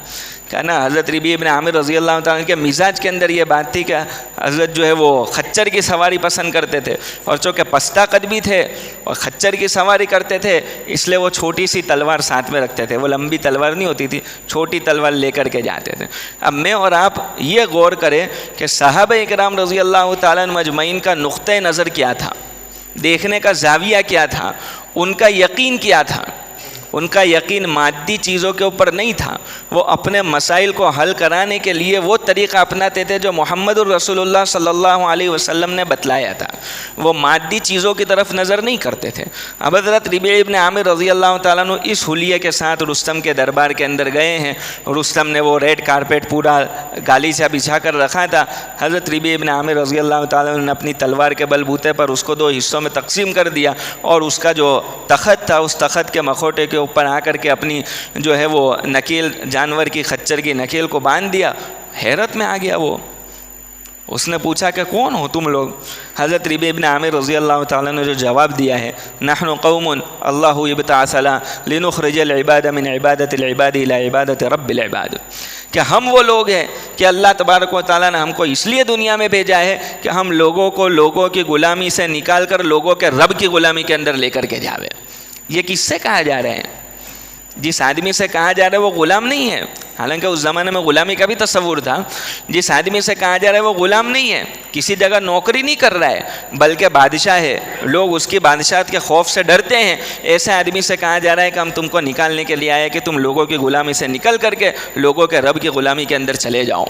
کہ نا حضرت ربیع ابن عامر رضی اللہ تعالیٰ کے مزاج کے اندر یہ بات تھی کہ حضرت جو ہے وہ خچر کی سواری پسند کرتے تھے, اور چونکہ پستہ قد بھی تھے اور خچر کی سواری کرتے تھے اس لیے وہ چھوٹی سی تلوار ساتھ میں رکھتے تھے. وہ لمبی تلوار نہیں ہوتی تھی, چھوٹی تلوار لے کر کے جاتے تھے. اب میں اور آپ یہ غور کریں کہ صحابہ اکرام رضی اللہ تعالیٰ مجمعین کا نقطۂ نظر کیا تھا, دیکھنے کا زاویہ کیا تھا, ان کا یقین کیا تھا. ان کا یقین مادی چیزوں کے اوپر نہیں تھا, وہ اپنے مسائل کو حل کرانے کے لیے وہ طریقہ اپناتے تھے جو محمد الرسول اللہ صلی اللہ علیہ وسلم نے بتلایا تھا. وہ مادی چیزوں کی طرف نظر نہیں کرتے تھے. اب حضرت ربیع ابن عامر رضی اللہ تعالیٰ عنہ اس حلیے کے ساتھ رستم کے دربار کے اندر گئے ہیں. رستم نے وہ ریڈ کارپیٹ پورا گالیچہ بچھا کر رکھا تھا. حضرت ربیع ابن عامر رضی اللہ تعالیٰ عنہ نے اپنی تلوار کے بل بوتے پر اس کو 2 حصوں میں تقسیم کر دیا, اور اس کا جو تخت تھا اس تخت کے مکھوٹے کے اوپر آ کر کے اپنی جو ہے وہ نکیل, جانور کی خچر کی نکیل کو باندھ دیا. حیرت میں آ گیا وہ. اس نے پوچھا کہ کون ہو تم لوگ؟ حضرت ربیع ابن عامر رضی اللہ تعالیٰ نے جو جواب دیا ہے, نحن قوم اللہ ابتعثنا لنخرج العباد من عبادت العباد الى عبادت رب العباد, کہ ہم وہ لوگ ہیں کہ اللہ تبارک و تعالیٰ نے ہم کو اس لیے دنیا میں بھیجا ہے کہ ہم لوگوں کو لوگوں کی غلامی سے نکال کر لوگوں کے رب کی غلامی کے اندر لے کر کے جاوے. یہ کس سے کہا جا رہا ہے؟ جس آدمی سے کہا جا رہا ہے وہ غلام نہیں ہے, حالانکہ اس زمانے میں غلامی کا بھی تصور تھا. جس آدمی سے کہا جا رہا ہے وہ غلام نہیں ہے, کسی جگہ نوکری نہیں کر رہا ہے, بلکہ بادشاہ ہے, لوگ اس کی بادشاہت کے خوف سے ڈرتے ہیں. ایسے آدمی سے کہا جا رہا ہے کہ ہم تم کو نکالنے کے لیے آئے کہ تم لوگوں کی غلامی سے نکل کر کے لوگوں کے رب کی غلامی کے اندر چلے جاؤ.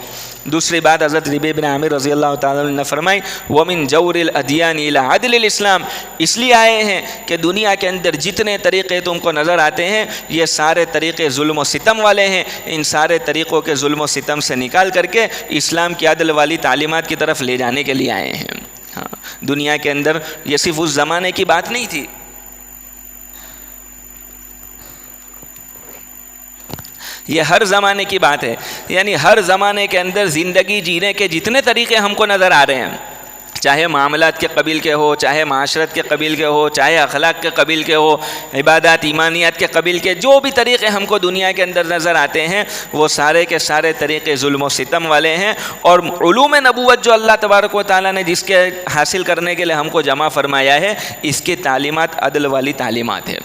دوسری بات حضرت ربیع بن عامر رضی اللہ تعالیٰ نے فرمائی, وَمِن جَوْرِ الْأَدْيَانِ إِلَىٰ عَدْلِ الْإِسْلَامِ, اس لیے آئے ہیں کہ دنیا کے اندر جتنے طریقے تم کو نظر آتے ہیں یہ سارے طریقے ظلم و ستم والے ہیں. ان سارے طریقوں کے ظلم و ستم سے نکال کر کے اسلام کی عدل والی تعلیمات کی طرف لے جانے کے لیے آئے ہیں. ہاں, دنیا کے اندر یہ صرف اس زمانے کی بات نہیں تھی, یہ ہر زمانے کی بات ہے. یعنی ہر زمانے کے اندر زندگی جینے کے جتنے طریقے ہم کو نظر آ رہے ہیں, چاہے معاملات کے قبیل کے ہو, چاہے معاشرت کے قبیل کے ہو, چاہے اخلاق کے قبیل کے ہو, عبادات ایمانیات کے قبیل کے, جو بھی طریقے ہم کو دنیا کے اندر نظر آتے ہیں وہ سارے کے سارے طریقے ظلم و ستم والے ہیں. اور علوم نبوت جو اللہ تبارک و تعالیٰ نے جس کے حاصل کرنے کے لیے ہم کو جمع فرمایا ہے, اس کی تعلیمات عدل والی تعلیمات ہے.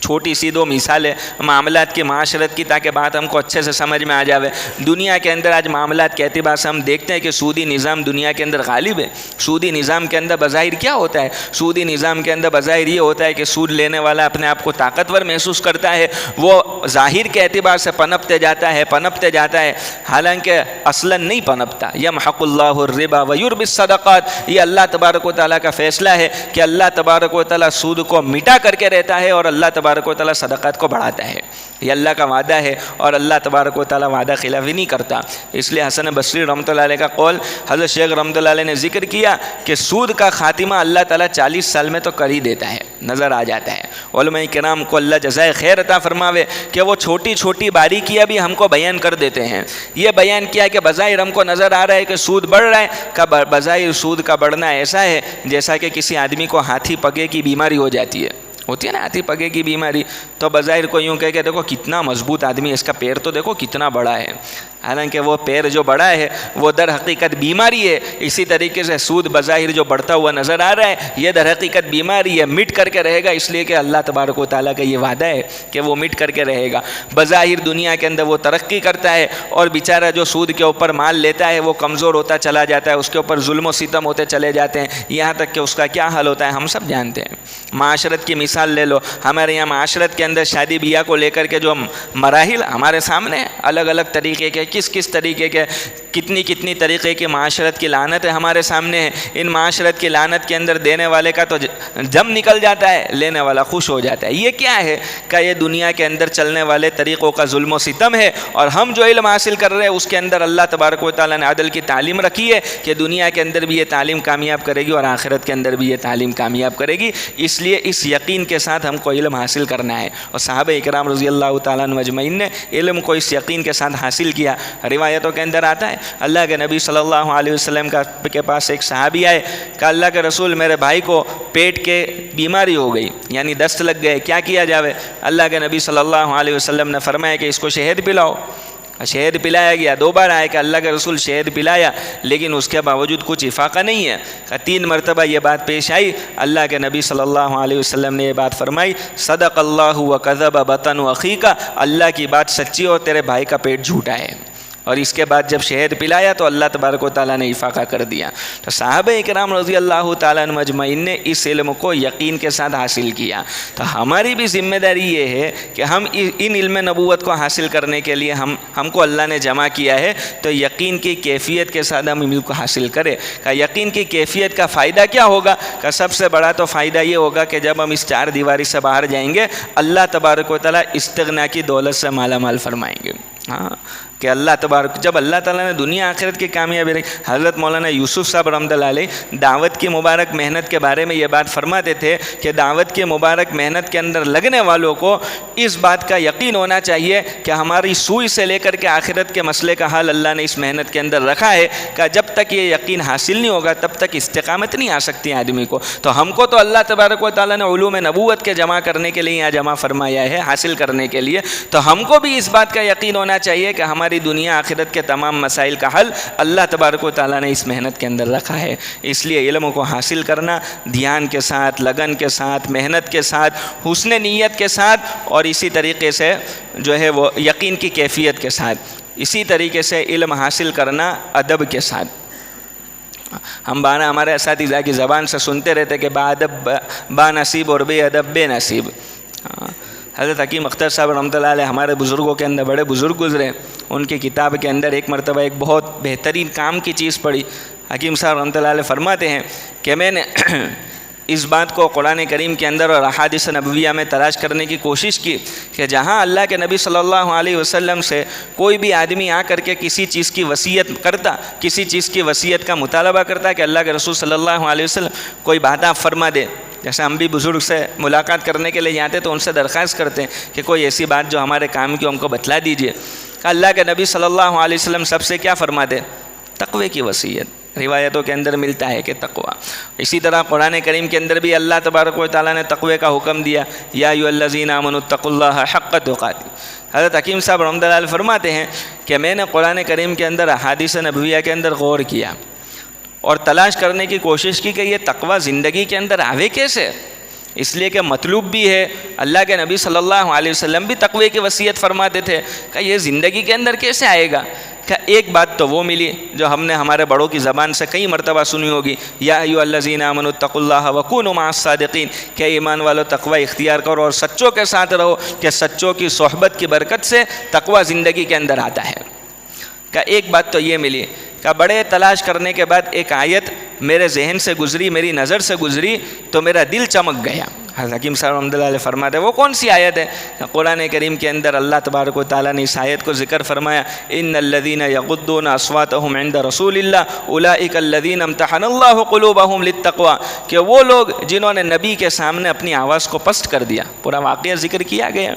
چھوٹی سی 2 مثالیں معاملات کی, معاشرت کی, تاکہ بات ہم کو اچھے سے سمجھ میں آ جاوے. دنیا کے اندر آج معاملات کے اعتبار سے ہم دیکھتے ہیں کہ سودی نظام دنیا کے اندر غالب ہے. سودی نظام کے اندر بظاہر کیا ہوتا ہے؟ سودی نظام کے اندر بظاہر یہ ہوتا ہے کہ سود لینے والا اپنے آپ کو طاقتور محسوس کرتا ہے, وہ ظاہر کے اعتبار سے پنپتے جاتا ہے, حالانکہ اصلاً نہیں پنپتا. یمحق اللہ الربا ویربی الصدقات, یہ اللہ تبارک و تعالیٰ کا فیصلہ ہے کہ اللہ تبارک و تعالیٰ سود کو مٹا کر کے رہتا ہے اور اللہ تبارک و تعالیٰ صدقات کو بڑھاتا ہے. یہ اللہ کا وعدہ ہے اور اللہ تبارک و تعالیٰ وعدہ خلافی نہیں کرتا. اس لیے حسن بصری رحمۃ اللہ علیہ کا قول حضرت شیخ رحمۃ اللہ علیہ نے ذکر کیا کہ سود کا خاتمہ اللہ تعالیٰ 40 سال میں تو کر ہی دیتا ہے, نظر آ جاتا ہے. علماء کرام کو اللہ جزائے خیر عطا فرماوے کہ وہ چھوٹی چھوٹی باریکیاں بھی ہم کو بیان کر دیتے ہیں. یہ بیان کیا کہ بظاہر ہم کو نظر آ رہا ہے کہ سود بڑھ رہا ہے, کا بظاہر سود کا بڑھنا ایسا ہے جیسا کہ کسی آدمی کو ہاتھی پگے کی بیماری ہو جاتی ہے, ہوتی ہے نا ہاتھی پگے کی بیماری، تو بظاہر کو یوں کہہ کہ دیکھو کتنا مضبوط آدمی ہے، اس کا پیر تو دیکھو کتنا بڑا ہے، حالانکہ وہ پیر جو بڑا ہے وہ در حقیقت بیماری ہے۔ اسی طریقے سے سود بظاہر جو بڑھتا ہوا نظر آ رہا ہے یہ در حقیقت بیماری ہے، مٹ کر کے رہے گا، اس لیے کہ اللہ تبارک و تعالیٰ کا یہ وعدہ ہے کہ وہ مٹ کر کے رہے گا۔ بظاہر دنیا کے اندر وہ ترقی کرتا ہے اور بیچارہ جو سود کے اوپر مال لیتا ہے وہ کمزور ہوتا چلا جاتا ہے، اس کے اوپر ظلم و ستم ہوتے چلے جاتے ہیں، یہاں تک کہ اس کا کیا حل ہوتا ہے ہم سب جانتے ہیں۔ معاشرت کی مثال لے لو، ہمارے یہاں معاشرت کے اندر شادی بیاہ کو لے کر کے جو مراحل ہمارے سامنے الگ الگ طریقے کے، کس طریقے کے، کتنی طریقے کی معاشرت کی لعنت ہے ہمارے سامنے ہے۔ ان معاشرت کی لعنت کے اندر دینے والے کا تو جم نکل جاتا ہے، لینے والا خوش ہو جاتا ہے۔ یہ کیا ہے کہ یہ دنیا کے اندر چلنے والے طریقوں کا ظلم و ستم ہے، اور ہم جو علم حاصل کر رہے ہیں اس کے اندر اللہ تبارک و تعالیٰ نے عدل کی تعلیم رکھی ہے کہ دنیا کے اندر بھی یہ تعلیم کامیاب کرے گی اور آخرت کے اندر بھی یہ تعلیم کامیاب کرے گی۔ اس لیے اس یقین کے ساتھ ہم کو علم حاصل کرنا ہے، اور صحابہ اکرام رضی اللہ تعالیٰ عنہ اجمعین نے علم کو اس یقین کے ساتھ حاصل کیا۔ روایتوں کے اندر آتا ہے اللہ کے نبی صلی اللہ علیہ وسلم کے پاس ایک صحابی آئے، کہ اللہ کے رسول میرے بھائی کو پیٹ کے بیماری ہو گئی، یعنی دست لگ گئے، کیا کیا جاوے؟ اللہ کے نبی صلی اللہ علیہ وسلم نے فرمایا کہ اس کو شہد پلاؤ۔ شہد پلایا گیا، 2 بار آئے کہ اللہ کے رسول شہد پلایا لیکن اس کے باوجود کچھ افاقہ نہیں ہے، کہ 3 مرتبہ یہ بات پیش آئی۔ اللہ کے نبی صلی اللہ علیہ وسلم نے یہ بات فرمائی، صدق اللہ وکذب بطن اخیک، اللہ کی بات سچی اور تیرے بھائی کا پیٹ جھوٹا ہے۔ اور اس کے بعد جب شہد پلایا تو اللہ تبارک و تعالیٰ نے افاقہ کر دیا۔ تو صحابہ اکرام رضی اللہ تعالیٰ عنہ اجمعین نے اس علم کو یقین کے ساتھ حاصل کیا۔ تو ہماری بھی ذمہ داری یہ ہے کہ ہم ان علم نبوت کو حاصل کرنے کے لیے ہم کو اللہ نے جمع کیا ہے، تو یقین کی کیفیت کے ساتھ ہم علم کو حاصل کریں۔ کہ یقین کی کیفیت کا فائدہ کیا ہوگا؟ کہ سب سے بڑا تو فائدہ یہ ہوگا کہ جب ہم اس 4 دیواری سے باہر جائیں گے اللہ تبارک و تعالیٰ استغنا کی دولت سے مالا مال فرمائیں گے۔ ہاں کہ اللہ تبارک، جب اللہ تعالیٰ نے دنیا آخرت کی کامیابی رکھی، حضرت مولانا یوسف صاحب رحمۃ اللہ علیہ دعوت کی مبارک محنت کے بارے میں یہ بات فرماتے تھے کہ دعوت کی مبارک محنت کے اندر لگنے والوں کو اس بات کا یقین ہونا چاہیے کہ ہماری سوئی سے لے کر کے آخرت کے مسئلے کا حل اللہ نے اس محنت کے اندر رکھا ہے، کہ جب تک یہ یقین حاصل نہیں ہوگا تب تک استقامت نہیں آ سکتی آدمی کو۔ تو ہم کو تو اللہ تبارک و تعالیٰ نے علوم نبوت کے جمع کرنے کے لیے یہاں جمع فرمایا ہے، حاصل کرنے کے لیے، تو ہم کو بھی اس بات کا یقین ہونا چاہیے کہ ہماری دنیا آخرت کے تمام مسائل کا حل اللہ تبارک و تعالیٰ نے اس محنت کے اندر رکھا ہے۔ اس لیے علم کو حاصل کرنا دھیان کے ساتھ، لگن کے ساتھ، محنت کے ساتھ، حسن نیت کے ساتھ، اور اسی طریقے سے جو ہے وہ یقین کی کیفیت کے ساتھ، اسی طریقے سے علم حاصل کرنا ادب کے ساتھ۔ ہم بانا ہمارے اساتذہ کی زبان سے سنتے رہتے کہ با ادب با نصیب اور بے ادب بے نصیب۔ حضرت حکیم اختر صاحب رحمۃ اللہ علیہ ہمارے بزرگوں کے اندر بڑے بزرگ گزرے، ان کی کتاب کے اندر ایک مرتبہ ایک بہت بہترین کام کی چیز پڑھی۔ حکیم صاحب رحمۃ اللہ علیہ فرماتے ہیں کہ میں نے اس بات کو قرآن کریم کے اندر اور احادیث نبویہ میں تلاش کرنے کی کوشش کی کہ جہاں اللہ کے نبی صلی اللہ علیہ وسلم سے کوئی بھی آدمی آ کر کے کسی چیز کی وصیت کرتا، کسی چیز کی وصیت کا مطالبہ کرتا کہ اللہ کے رسول صلی اللہ علیہ وسلم کوئی بات آپ فرما دے، جیسے ہم بھی بزرگ سے ملاقات کرنے کے لیے جاتے تو ان سے درخواست کرتے ہیں کہ کوئی ایسی بات جو ہمارے کام کی ہم کو بتلا دیجئے۔ کہ اللہ کے نبی صلی اللہ علیہ وسلم سب سے کیا فرماتے؟ تقوی کی وصیت۔ روایتوں کے اندر ملتا ہے کہ تقوی۔ اسی طرح قرآن کریم کے اندر بھی اللہ تبارک و تعالیٰ نے تقوی کا حکم دیا، یا ایھا الذین آمنوا اتقوا اللہ حق تقاتہ۔ حضرت حکیم صاحب رحمۃ اللہ علیہ فرماتے ہیں کہ میں نے قرآن کریم کے اندر احادیث نبویہ کے اندر غور کیا اور تلاش کرنے کی کوشش کی کہ یہ تقوی زندگی کے اندر آوے کیسے، اس لیے کہ مطلوب بھی ہے، اللہ کے نبی صلی اللہ علیہ وسلم بھی تقوی کی وصیت فرماتے تھے، کہ یہ زندگی کے اندر کیسے آئے گا۔ کہ ایک بات تو وہ ملی جو ہم نے ہمارے بڑوں کی زبان سے کئی مرتبہ سنی ہوگی، یا ایھا الذین آمنوا اتقوا اللہ وکونوا مع الصادقین، کہ ایمان والو تقوی اختیار کرو اور سچوں کے ساتھ رہو، کہ سچوں کی صحبت کی برکت سے تقوی زندگی کے اندر آتا ہے۔ کہ ایک بات تو یہ ملی کہ بڑے تلاش کرنے کے بعد ایک آیت میرے ذہن سے گزری، میری نظر سے گزری تو میرا دل چمک گیا۔ حضرت حکیم صاحب رحمۃ اللہ علیہ فرماتے ہیں وہ کون سی آیت ہے؟ قرآن کریم کے اندر اللہ تبارک و تعالیٰ نے اس آیت کو ذکر فرمایا، ان الذین یغضون اصواتهم عند رسول اللہ اولئک الذین امتحن اللہ قلوبهم للتقوی، کہ وہ لوگ جنہوں نے نبی کے سامنے اپنی آواز کو پست کر دیا۔ پورا واقعہ ذکر کیا گیا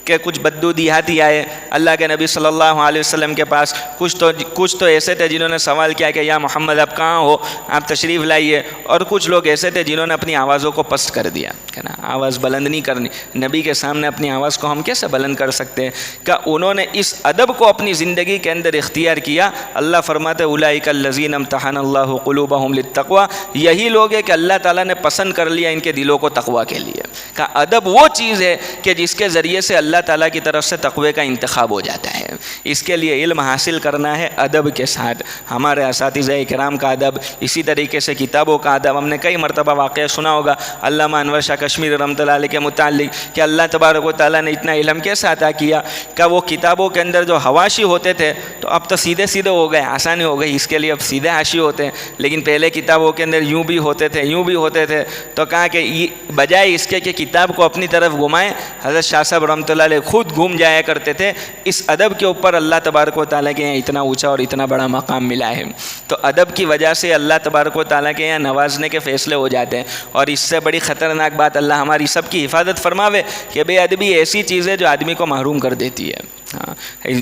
کہ کچھ بدو دیہاتی آئے اللہ کے نبی صلی اللہ علیہ وسلم کے پاس. کچھ تو ایسے تھے جنہوں نے سوال کیا کہ یا محمد آپ کہاں ہو, آپ تشریف لائیے. اور کچھ لوگ ایسے تھے جنہوں نے اپنی آوازوں کو پست کر دیا کہ نا آواز بلند نہیں کرنی, نبی کے سامنے اپنی آواز کو ہم کیسے بلند کر سکتے ہیں. کہ انہوں نے اس ادب کو اپنی زندگی کے اندر اختیار کیا. اللہ فرماتے اولئک الذین امتحن اللہ قلوبہم للتقوی, یہی لوگ ہیں کہ اللہ تعالیٰ نے پسند کر لیا ان کے دلوں کو تقوی کے لیے. کہ ادب وہ چیز ہے کہ جس کے ذریعے سے اللہ تعالیٰ کی طرف سے تقوی کا انتخاب ہو جاتا ہے. اس کے لیے علم حاصل کرنا ہے ادب کے ساتھ. ہمارے اساتذہ کرام کا ادب, اسی طریقے سے کتابوں کا ادب. ہم نے کئی مرتبہ واقعہ سنا ہوگا علامہ انور شاہ کشمیری رحمۃ اللہ علیہ کے متعلق کہ اللہ تبارک و تعالیٰ نے اتنا علم کیسے عطا کیا کہ وہ کتابوں کے اندر جو حواشی ہوتے تھے تو اب تو سیدھے سیدھے ہو گئے, آسانی ہو گئی, اس کے لیے اب سیدھے حاشی ہوتے ہیں. لیکن پہلے کتابوں کے اندر یوں بھی ہوتے تھے یوں بھی ہوتے تھے. تو کہا کہ بجائے اس کے کہ کتاب کو اپنی طرف گھمائیں, حضرت شاہ صاحب رحمۃ اللہ علیہ خود گھوم جایا کرتے تھے. اس ادب کے اوپر اللہ تبارک و تعالیٰ کے یہاں اتنا اونچا اور اتنا بڑا مقام ملا ہے. تو ادب کی وجہ سے اللہ تبارک و تعالیٰ کے یہاں نوازنے کے فیصلے ہو جاتے ہیں. اور اس سے بڑی خطرناک بات, اللہ ہماری سب کی حفاظت فرماوے, کہ بے ادبی ایسی چیز ہے جو آدمی کو محروم کر دیتی ہے.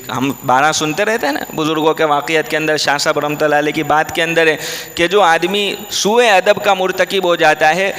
ہم 12 سنتے رہتے ہیں نا بزرگوں کے واقعات کے اندر, شاہ صاحب رحمۃ اللہ علیہ کی بات کے اندر ہے کہ جو آدمی سوء ادب کا مرتکب ہو جاتا ہے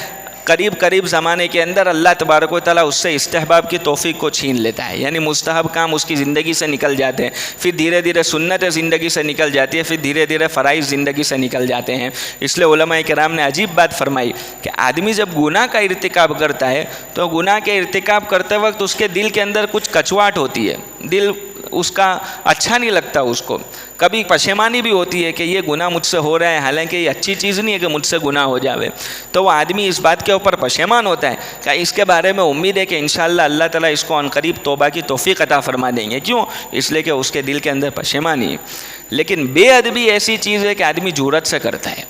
قریب زمانے کے اندر اللہ تبارک و تعالیٰ اس سے استحباب کی توفیق کو چھین لیتا ہے. یعنی مستحب کام اس کی زندگی سے نکل جاتے ہیں, پھر دھیرے دھیرے سنتیں زندگی سے نکل جاتی ہے, پھر دھیرے دھیرے فرائض زندگی سے نکل جاتے ہیں. اس لیے علماء کرام نے عجیب بات فرمائی کہ آدمی جب گناہ کا ارتکاب کرتا ہے تو گناہ کے ارتکاب کرتے وقت اس کے دل کے اندر کچھ کچواٹ ہوتی ہے, دل اس کا اچھا نہیں لگتا اس کو. کبھی پشیمانی بھی ہوتی ہے کہ یہ گناہ مجھ سے ہو رہا ہے, حالانکہ یہ اچھی چیز نہیں ہے کہ مجھ سے گناہ ہو جاوے. تو وہ آدمی اس بات کے اوپر پشیمان ہوتا ہے کہ اس کے بارے میں امید ہے کہ انشاءاللہ اللہ تعالیٰ اس کو عنقریب توبہ کی توفیق عطا فرما دیں گے. کیوں؟ اس لیے کہ اس کے دل کے اندر پشیمانی ہے. لیکن بے ادبی ایسی چیز ہے کہ آدمی جرأت سے کرتا ہے.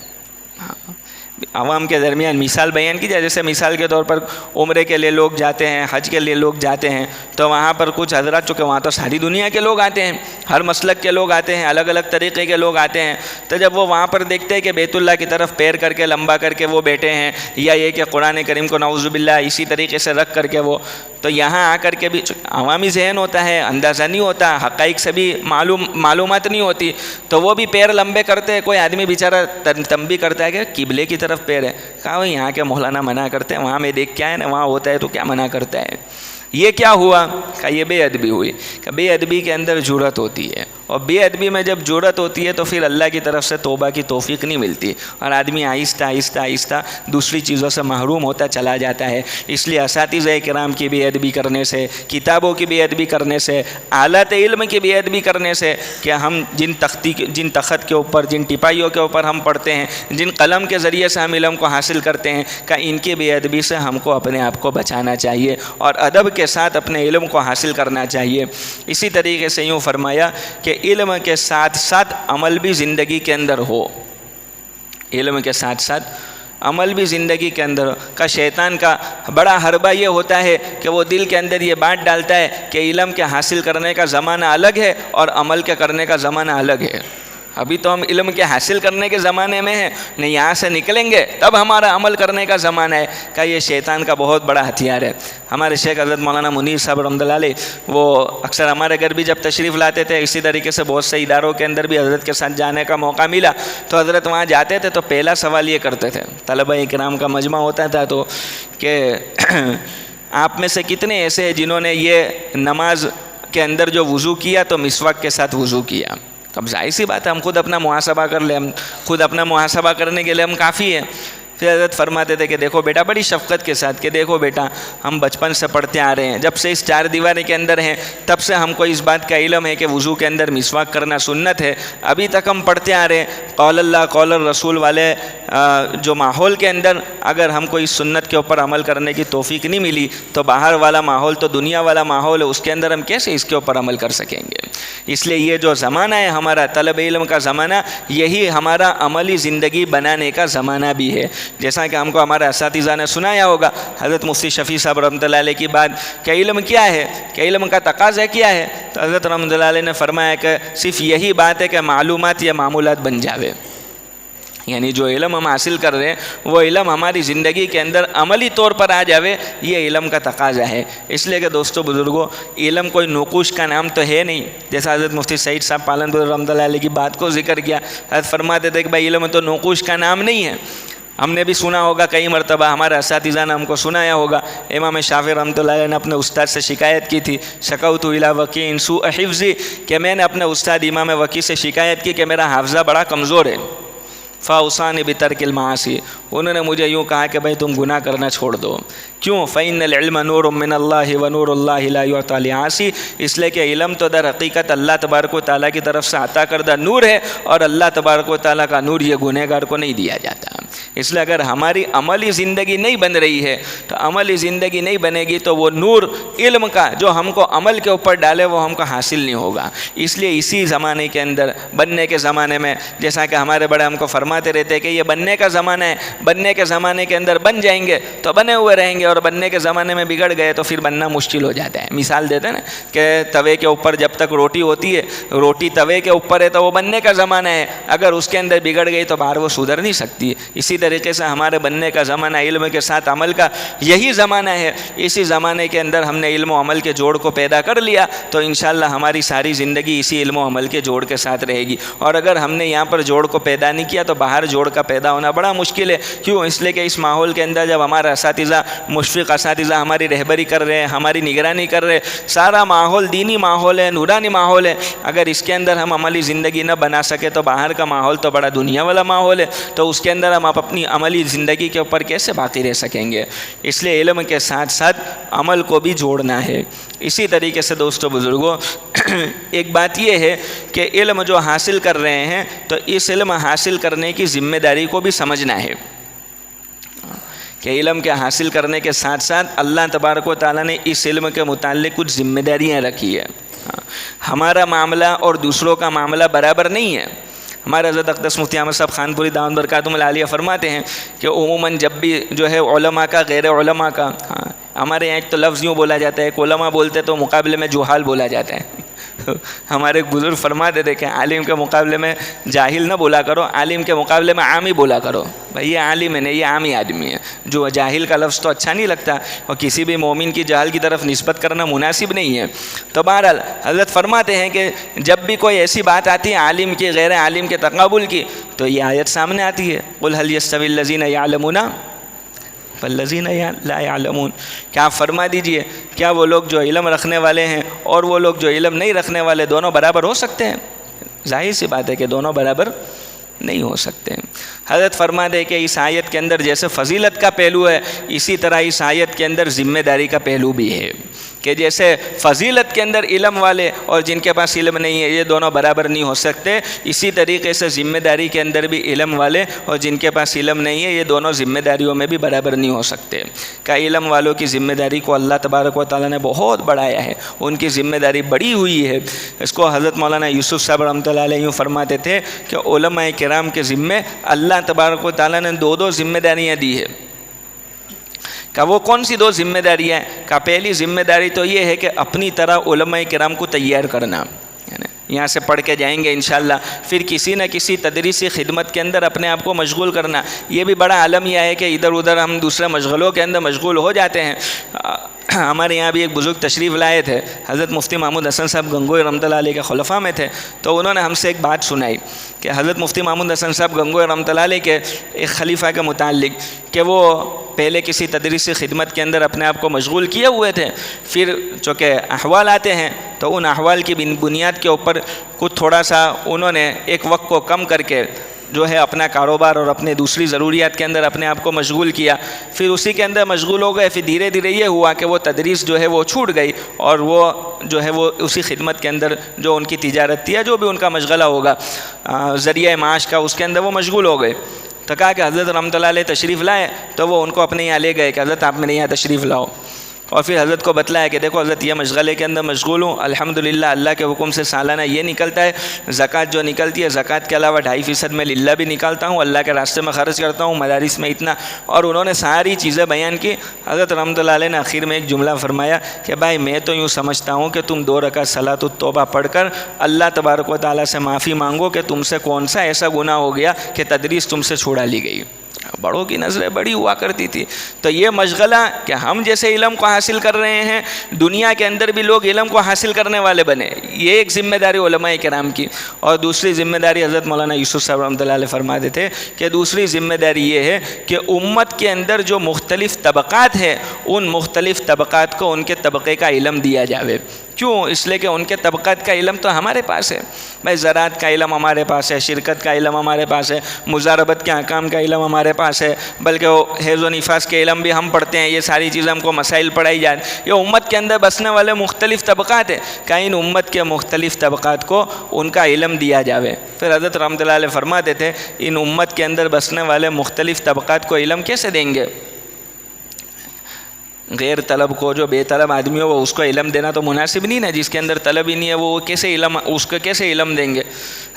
عوام کے درمیان مثال بیان کی جائے, جیسے مثال کے طور پر عمرے کے لیے لوگ جاتے ہیں, حج کے لیے لوگ جاتے ہیں, تو وہاں پر کچھ حضرات, چونکہ وہاں تو ساری دنیا کے لوگ آتے ہیں, ہر مسلک کے لوگ آتے ہیں, الگ الگ طریقے کے لوگ آتے ہیں. تو جب وہ وہاں پر دیکھتے ہیں کہ بیت اللہ کی طرف پیر کر کے لمبا کر کے وہ بیٹھے ہیں, یا یہ کہ قرآن کریم کو نعوذ باللہ اسی طریقے سے رکھ کر کے وہ, تو یہاں آ کر کے بھی عوامی ذہن ہوتا ہے, اندازہ نہیں ہوتا, حقائق سے بھی معلومات نہیں ہوتی, تو وہ بھی پیر لمبے کرتے ہیں. کوئی آدمی بیچارہ تنبیہ کرتا ہے کہ قبلے کی طرف پیر ہے. کہا وہ یہاں کے مولانا منع کرتے ہیں, وہاں میں دیکھ کیا ہے نا, وہاں ہوتا ہے تو کیا منع کرتا ہے. یہ کیا ہوا کہ یہ بے ادبی ہوئی. کہ بے ادبی کے اندر جرأت ہوتی ہے, اور بے ادبی میں جب جرأت ہوتی ہے تو پھر اللہ کی طرف سے توبہ کی توفیق نہیں ملتی, اور آدمی آہستہ آہستہ آہستہ دوسری چیزوں سے محروم ہوتا چلا جاتا ہے. اس لیے اساتذہ کرام کی بے ادبی کرنے سے, کتابوں کی بے ادبی کرنے سے, آلات علم کی بے ادبی کرنے سے, کہ ہم جن تخت کے اوپر, جن ٹپائیوں کے اوپر ہم پڑھتے ہیں, جن قلم کے ذریعے سے ہم علم کو حاصل کرتے ہیں, کہ ان کی بے ادبی سے ہم کو اپنے آپ کو بچانا چاہیے اور ادب کے ساتھ اپنے علم کو حاصل کرنا چاہیے. اسی طریقے سے یوں فرمایا کہ علم کے ساتھ ساتھ عمل بھی زندگی کے اندر ہو. علم کے ساتھ ساتھ عمل بھی زندگی کے اندر ہو. کا شیطان کا بڑا حربہ یہ ہوتا ہے کہ وہ دل کے اندر یہ بات ڈالتا ہے کہ علم کے حاصل کرنے کا زمانہ الگ ہے اور عمل کے کرنے کا زمانہ الگ ہے. ابھی تو ہم علم کے حاصل کرنے کے زمانے میں ہیں, نہیں یہاں سے نکلیں گے تب ہمارا عمل کرنے کا زمانہ ہے. کہ یہ شیطان کا بہت بڑا ہتھیار ہے. ہمارے شیخ حضرت مولانا منیر صاحب رحمۃ اللہ علیہ, وہ اکثر ہمارے گھر بھی جب تشریف لاتے تھے, اسی طریقے سے بہت سے اداروں کے اندر بھی حضرت کے ساتھ جانے کا موقع ملا, تو حضرت وہاں جاتے تھے تو پہلا سوال یہ کرتے تھے, طلبہ کرام کا مجمع ہوتا تھا تو, کہ آپ میں سے کتنے ایسے ہیں جنہوں نے یہ نماز کے اندر جو وضو کیا تو مسواک کے ساتھ وضو کیا. اب ظاہر سی بات ہے ہم خود اپنا محاسبہ کر لیں, ہم خود اپنا محاسبہ کرنے کے لیے ہم کافی ہیں. پھر حضرت فرماتے تھے کہ دیکھو بیٹا, بڑی شفقت کے ساتھ, کہ دیکھو بیٹا ہم بچپن سے پڑھتے آ رہے ہیں, جب سے اس 4 دیواری کے اندر ہیں تب سے ہم کو اس بات کا علم ہے کہ وضو کے اندر مسواک کرنا سنت ہے. ابھی تک ہم پڑھتے آ رہے ہیں, قول اللہ قول الرسول والے جو ماحول کے اندر اگر ہم کو اس سنت کے اوپر عمل کرنے کی توفیق نہیں ملی تو باہر والا ماحول تو دنیا والا ماحول ہے, اس کے اندر ہم کیسے اس کے اوپر عمل کر سکیں گے. اس لیے یہ جو زمانہ ہے ہمارا طلب علم کا زمانہ, یہی ہمارا عملی زندگی بنانے کا زمانہ بھی ہے. جیسا کہ ہم کو ہمارے اساتذہ نے سنایا ہوگا حضرت مفتی شفیع صاحب رحمۃ اللہ علیہ کی بات, کہ علم کیا ہے, کہ علم کا تقاضا کیا ہے, تو حضرت رحمۃ اللہ علیہ نے فرمایا کہ صرف یہی بات ہے کہ معلومات یا معمولات بن جاوے. یعنی جو علم ہم حاصل کر رہے ہیں وہ علم ہماری زندگی کے اندر عملی طور پر آ جاوے، یہ علم کا تقاضا ہے۔ اس لیے کہ دوستو بزرگوں، علم کوئی نقوش کا نام تو ہے نہیں، جیسا حضرت مفتی سعید صاحب پالنپور رحمۃ اللہ علیہ کی بات کو ذکر کیا، حضرت فرماتے تھے کہ بھائی علم تو نقوش کا نام نہیں ہے۔ ہم نے بھی سنا ہوگا کئی مرتبہ، ہمارے اساتذہ نے ہم کو سنایا ہوگا، امام شافعی رحمۃ اللہ علیہ نے اپنے استاد سے شکایت کی تھی، شکوت الی وکیع سوء حفظی، کہ میں نے اپنے استاد امام وکیع سے شکایت کی کہ میرا حافظہ بڑا کمزور ہے۔ فاوصانی بترک المعاصی، انہوں نے مجھے یوں کہا کہ بھائی تم گناہ کرنا چھوڑ دو۔ کیوں؟ فإن العلم نور من اللہ ونور اللہ لا یعطی لعاصی، اس لیے کہ علم تو در حقیقت اللہ تبارک و تعالیٰ کی طرف سے عطا کردہ نور ہے، اور اللہ تبارک و تعالیٰ کا نور یہ گنہگار کو نہیں دیا جاتا۔ اس لیے اگر ہماری عملی زندگی نہیں بن رہی ہے تو عملی زندگی نہیں بنے گی تو وہ نور علم کا جو ہم کو عمل کے اوپر ڈالے وہ ہم کو حاصل نہیں ہوگا۔ اس لیے اسی زمانے کے اندر، بننے کے زمانے میں، جیسا کہ ہمارے بڑے ہم کو فرماتے رہتے ہیں کہ یہ بننے کا زمانہ ہے، بننے کے زمانے کے اندر بن جائیں گے تو بنے ہوئے رہیں گے، اور بننے کے زمانے میں بگڑ گئے تو پھر بننا مشکل ہو جاتا ہے۔ مثال دیتے ہیں نا کہ توے کے اوپر جب تک روٹی ہوتی ہے، روٹی توے کے اوپر ہے تو وہ بننے کا زمانہ ہے، اگر اس کے اندر بگڑ گئی تو باہر وہ سدھر نہیں سکتی۔ اسی طریقے سے ہمارے بننے کا زمانہ علم کے ساتھ عمل کا یہی زمانہ ہے۔ اسی زمانے کے اندر ہم نے علم و عمل کے جوڑ کو پیدا کر لیا تو انشاءاللہ ہماری ساری زندگی اسی علم و عمل کے جوڑ کے ساتھ رہے گی، اور اگر ہم نے یہاں پر جوڑ کو پیدا نہیں کیا تو باہر جوڑ کا پیدا ہونا بڑا مشکل ہے۔ کیوں؟ اس لیے کہ اس ماحول کے اندر جب ہمارا اساتذہ، مشفق اساتذہ ہماری رہبری کر رہے ہیں، ہماری نگرانی کر رہے ہیں، سارا ماحول دینی ماحول ہے، نورانی ماحول ہے، اگر اس کے اندر ہم عملی زندگی نہ بنا سکے تو باہر کا ماحول تو بڑا دنیا والا ماحول ہے، تو اس کے اندر ہم اپنی عملی زندگی کے اوپر کیسے باقی رہ سکیں گے؟ اس لیے علم کے ساتھ ساتھ عمل کو بھی جوڑنا ہے۔ اسی طریقے سے دوستو بزرگوں، ایک بات یہ ہے کہ علم جو حاصل کر رہے ہیں تو اس علم حاصل کرنے کی ذمہ داری کو بھی سمجھنا ہے کہ علم کے حاصل کرنے کے ساتھ ساتھ اللہ تبارک و تعالیٰ نے اس علم کے متعلق کچھ ذمہ داریاں رکھی ہے۔ ہمارا معاملہ اور دوسروں کا معاملہ برابر نہیں ہے۔ ہمارے حضرت اقدس مفتی احمد صاحب خانپوری دامت برکاتہم العالیہ فرماتے ہیں کہ عموماً جب بھی جو ہے علماء کا غیر علماء کا، ہمارے یہاں ایک تو لفظ یوں بولا جاتا ہے کہ علماء بولتے تو مقابلے میں جہال بولا جاتا ہے۔ ہمارے ایک بزرگ فرماتے تھے کہ عالم کے مقابلے میں جاہل نہ بولا کرو، عالم کے مقابلے میں عامی بولا کرو۔ بھئی یہ عالم ہے نہیں، یہ عامی آدمی ہے۔ جو جاہل کا لفظ تو اچھا نہیں لگتا، اور کسی بھی مومن کی جہل کی طرف نسبت کرنا مناسب نہیں ہے۔ تو بہرحال حضرت فرماتے ہیں کہ جب بھی کوئی ایسی بات آتی ہے عالم کی غیر عالم کے تقابل کی تو یہ آیت سامنے آتی ہے، قُلْ هَلْ يَسْتَوِي الَّذِينَ يَعْلَمُونَ وَالَّذِينَ لَا يَعْلَمُونَ، کیا آپ فرما دیجئے کیا وہ لوگ جو علم رکھنے والے ہیں اور وہ لوگ جو علم نہیں رکھنے والے دونوں برابر ہو سکتے ہیں؟ ظاہر سی بات ہے کہ دونوں برابر نہیں ہو سکتے۔ حضرت فرما دے کہ اس آیت کے اندر جیسے فضیلت کا پہلو ہے، اسی طرح اس آیت کے اندر ذمہ داری کا پہلو بھی ہے کہ جیسے فضیلت کے اندر علم والے اور جن کے پاس علم نہیں ہے یہ دونوں برابر نہیں ہو سکتے، اسی طریقے سے ذمہ داری کے اندر بھی علم والے اور جن کے پاس علم نہیں ہے یہ دونوں ذمہ داریوں میں بھی برابر نہیں ہو سکتے۔ کہ علم والوں کی ذمہ داری کو اللہ تبارک و تعالیٰ نے بہت بڑھایا ہے، ان کی ذمہ داری بڑی ہوئی ہے۔ اس کو حضرت مولانا یوسف صاحب رحمۃ اللہ علیہ یوں فرماتے تھے کہ علماء کرام کے ذمے اللہ تبارک و تعالیٰ نے دو ذمہ داریاں دی ہے۔ کہ وہ کون سی دو ذمہ داریاں ہیں؟ کہ پہلی ذمہ داری تو یہ ہے کہ اپنی طرح علماء کرام کو تیار کرنا، یہاں سے پڑھ کے جائیں گے انشاءاللہ، پھر کسی نہ کسی تدریسی خدمت کے اندر اپنے آپ کو مشغول کرنا۔ یہ بھی بڑا عالم یہ ہے کہ ادھر ادھر ہم دوسرے مشغلوں کے اندر مشغول ہو جاتے ہیں۔ ہمارے یہاں بھی ایک بزرگ تشریف لائے تھے، حضرت مفتی محمود حسن صاحب گنگوئی رحمۃ اللہ علیہ کے خلفاء میں تھے، تو انہوں نے ہم سے ایک بات سنائی کہ حضرت مفتی محمود حسن صاحب گنگوئی رحمۃ اللہ علیہ کے ایک خلیفہ کے متعلق کہ وہ پہلے کسی تدریسی خدمت کے اندر اپنے آپ کو مشغول کیے ہوئے تھے، پھر چونکہ احوال آتے ہیں تو ان احوال کی بنیاد کے اوپر کچھ تھوڑا سا انہوں نے ایک وقت کو کم کر کے جو ہے اپنا کاروبار اور اپنے دوسری ضروریات کے اندر اپنے آپ کو مشغول کیا، پھر اسی کے اندر مشغول ہو گئے، پھر دھیرے دھیرے یہ ہوا کہ وہ تدریس جو ہے وہ چھوٹ گئی اور وہ جو ہے وہ اسی خدمت کے اندر جو ان کی تجارت تھی یا جو بھی ان کا مشغلہ ہوگا ذریعہ معاش کا، اس کے اندر وہ مشغول ہو گئے۔ تو کہا کہ حضرت رحمۃ اللہ علیہ تشریف لائے تو وہ ان کو اپنے یہاں لے گئے کہ حضرت آپ میرے یہاں تشریف لاؤ۔ اور پھر حضرت کو بتلایا کہ دیکھو حضرت یہ مشغلے کے اندر مشغول ہوں، الحمدللہ اللہ کے حکم سے سالانہ یہ نکلتا ہے، زکوٰۃ جو نکلتی ہے زکوٰۃ کے علاوہ 2.5% میں للہ بھی نکالتا ہوں، اللہ کے راستے میں خرچ کرتا ہوں، مدارس میں اتنا، اور انہوں نے ساری چیزیں بیان کی۔ حضرت رحمۃ اللہ علیہ نے آخر میں ایک جملہ فرمایا کہ بھائی میں تو یوں سمجھتا ہوں کہ تم 2 رکعت صلاۃ التوبہ پڑھ کر اللہ تبارک و تعالیٰ سے معافی مانگو کہ تم سے کون سا ایسا گناہ ہو گیا کہ تدریس تم سے چھڑا لی گئی۔ بڑوں کی نظریں بڑی ہوا کرتی تھی۔ تو یہ مشغلہ کہ ہم جیسے علم کو حاصل کر رہے ہیں، دنیا کے اندر بھی لوگ علم کو حاصل کرنے والے بنے، یہ ایک ذمہ داری علماء کرام کی۔ اور دوسری ذمہ داری حضرت مولانا یوسف صاحب رحمۃ اللہ علیہ فرماتے تھے کہ دوسری ذمہ داری یہ ہے کہ امت کے اندر جو مختلف طبقات ہیں ان مختلف طبقات کو ان کے طبقے کا علم دیا جاوے۔ کیوں؟ اس لیے کہ ان کے طبقات کا علم تو ہمارے پاس ہے، بھائی زراعت کا علم ہمارے پاس ہے، شرکت کا علم ہمارے پاس ہے، مزاربت کے احکام کا علم ہمارے پاس ہے، بلکہ وہ حیض و نفاس کے علم بھی ہم پڑھتے ہیں، یہ ساری چیزیں ہم کو مسائل پڑھائی جائیں۔ یہ امت کے اندر بسنے والے مختلف طبقات ہیں کہ ان امت کے مختلف طبقات کو ان کا علم دیا جاوے۔ پھر حضرت رحمۃ اللہ علیہ فرماتے تھے ان امت کے اندر بسنے والے مختلف طبقات کو علم کیسے دیں گے؟ غیر طلب کو، جو بے طلب آدمی ہو وہ اس کو علم دینا تو مناسب نہیں نا، جس کے اندر طلب ہی نہیں ہے وہ کیسے علم، اس کو کیسے علم دیں گے؟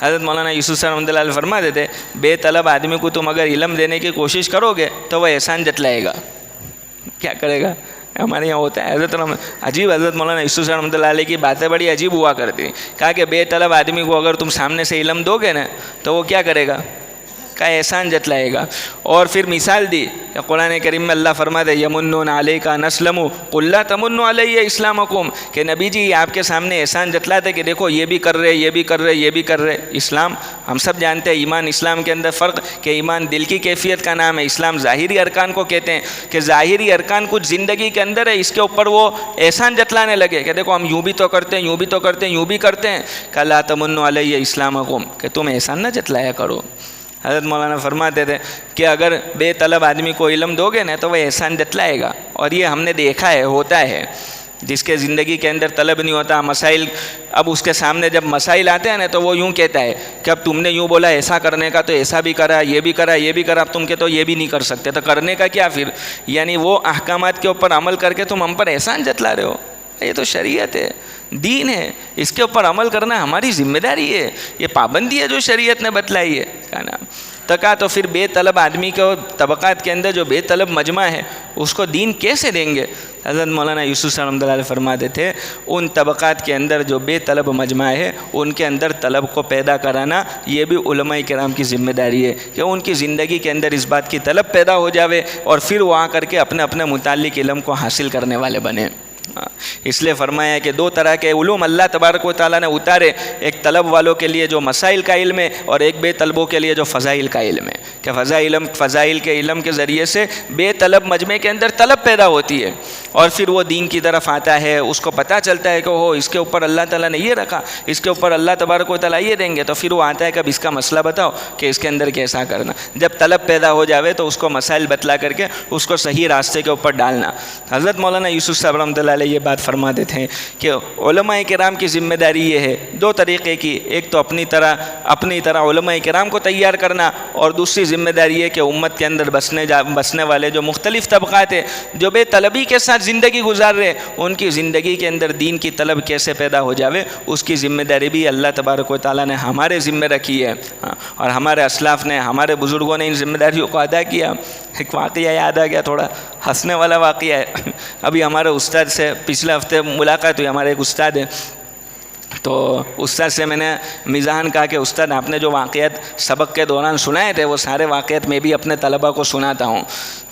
حضرت مولانا یوسف صاحب رحمۃ اللہ علیہ فرماتے تھے بے طلب آدمی کو تم اگر علم دینے کی کوشش کرو گے تو وہ احسان جتلائے گا۔ کیا کرے گا؟ ہمارے یہاں ہوتا ہے حضرت مولانا یوسف صاحب رحمۃ اللہ علیہ کی باتیں بڑی عجیب ہوا کرتی، کہا کہ بے طلب آدمی کو اگر تم سامنے سے علم دو گے نا تو وہ کیا کرے گا؟ کا احسان جتلائے گا۔ اور پھر مثال دی کہ قرآن کریم میں اللہ فرماتے یمنون علیک ان اسلموا قل لا تمنوا علی اسلامکم، کہ نبی جی آپ کے سامنے احسان جتلاتے کہ دیکھو یہ بھی کر رہے، یہ بھی کر رہے، یہ بھی کر رہے۔ اسلام ہم سب جانتے ہیں، ایمان اسلام کے اندر فرق کہ ایمان دل کی کیفیت کا نام ہے، اسلام ظاہری ارکان کو کہتے ہیں کہ ظاہری ارکان کچھ زندگی کے اندر ہے، اس کے اوپر وہ احسان جتلانے لگے کہ دیکھو ہم یوں بھی تو کرتے ہیں، یوں بھی تو کرتے ہیں، یوں بھی کرتے ہیں، کہ لا تمنوا علی اسلامکم، کہ تم احسان نہ جتلایا کرو۔ حضرت مولانا فرماتے تھے کہ اگر بے طلب آدمی کو علم دو گے نا تو وہ احسان جتلائے گا، اور یہ ہم نے دیکھا ہے ہوتا ہے۔ جس کے زندگی کے اندر طلب نہیں ہوتا، مسائل، اب اس کے سامنے جب مسائل آتے ہیں نا تو وہ یوں کہتا ہے کہ اب تم نے یوں بولا ایسا کرنے کا تو ایسا بھی کرا، یہ بھی کرا، یہ بھی کرا، اب تم کے تو یہ بھی نہیں کر سکتے، تو کرنے کا کیا پھر؟ یعنی وہ احکامات کے اوپر عمل کر کے تم ہم پر احسان جتلا رہے ہو۔ یہ تو شریعت ہے، دین ہے، اس کے اوپر عمل کرنا ہماری ذمہ داری ہے، یہ پابندی ہے جو شریعت نے بتلائی ہے۔ کیا نام تکا تو پھر بے طلب آدمی کو طبقات کے اندر جو بے طلب مجمع ہے اس کو دین کیسے دیں گے؟ حضرت مولانا یوسف صاحب رحمۃ اللہ علیہ فرماتے تھے ان طبقات کے اندر جو بے طلب مجمع ہے ان کے اندر طلب کو پیدا کرانا یہ بھی علماء کرام کی ذمہ داری ہے کہ ان کی زندگی کے اندر اس بات کی طلب پیدا ہو جاوے اور پھر وہ آ کر کے اپنے اپنے متعلق علم کو حاصل کرنے والے بنے۔ اس لیے فرمایا کہ 2 طرح کے علوم اللہ تبارک و تعالیٰ نے اتارے، ایک طلب والوں کے لیے جو مسائل کا علم ہے اور ایک بے طلبوں کے لیے جو فضائل کا علم ہے، کہ فضائل کے علم کے ذریعے سے بے طلب مجمع کے اندر طلب پیدا ہوتی ہے اور پھر وہ دین کی طرف آتا ہے، اس کو پتہ چلتا ہے کہ اس کے اوپر اللہ تعالیٰ نے یہ رکھا، اس کے اوپر اللہ تبارک و تعالیٰ یہ دیں گے، تو پھر وہ آتا ہے کہ اب اس کا مسئلہ بتاؤ کہ اس کے اندر کیسا کرنا۔ جب طلب پیدا ہو جاوے تو اس کو مسائل بتلا کر کے اس کو صحیح راستے کے اوپر ڈالنا۔ حضرت مولانا یوسف صاحب رحمۃ اللہ علیہ یہ بات فرماتے تھے کہ علماء کرام کی ذمہ داری یہ ہے 2 طریقے کی، ایک تو اپنی طرح علماء کرام کو تیار کرنا، اور دوسری ذمہ داری ہے کہ امت کے اندر بسنے والے جو مختلف طبقات ہیں جو بے طلبی کے ساتھ زندگی گزار رہے ان کی زندگی کے اندر دین کی طلب کیسے پیدا ہو جاوے، اس کی ذمہ داری بھی اللہ تبارک و تعالیٰ نے ہمارے ذمہ رکھی ہے، اور ہمارے اسلاف نے، ہمارے بزرگوں نے ان ذمہ داریوں کو ادا کیا۔ ایک واقعہ یاد آ گیا، تھوڑا ہنسنے والا واقعہ ہے۔ ابھی ہمارے استاد سے پچھلے ہفتے ملاقات ہوئی، ہمارے ایک استاد ہیں، تو استاد سے میں نے مزاحاً کہا کہ استاد آپ نے جو واقعات سبق کے دوران سنائے تھے وہ سارے واقعات میں بھی اپنے طلباء کو سناتا ہوں۔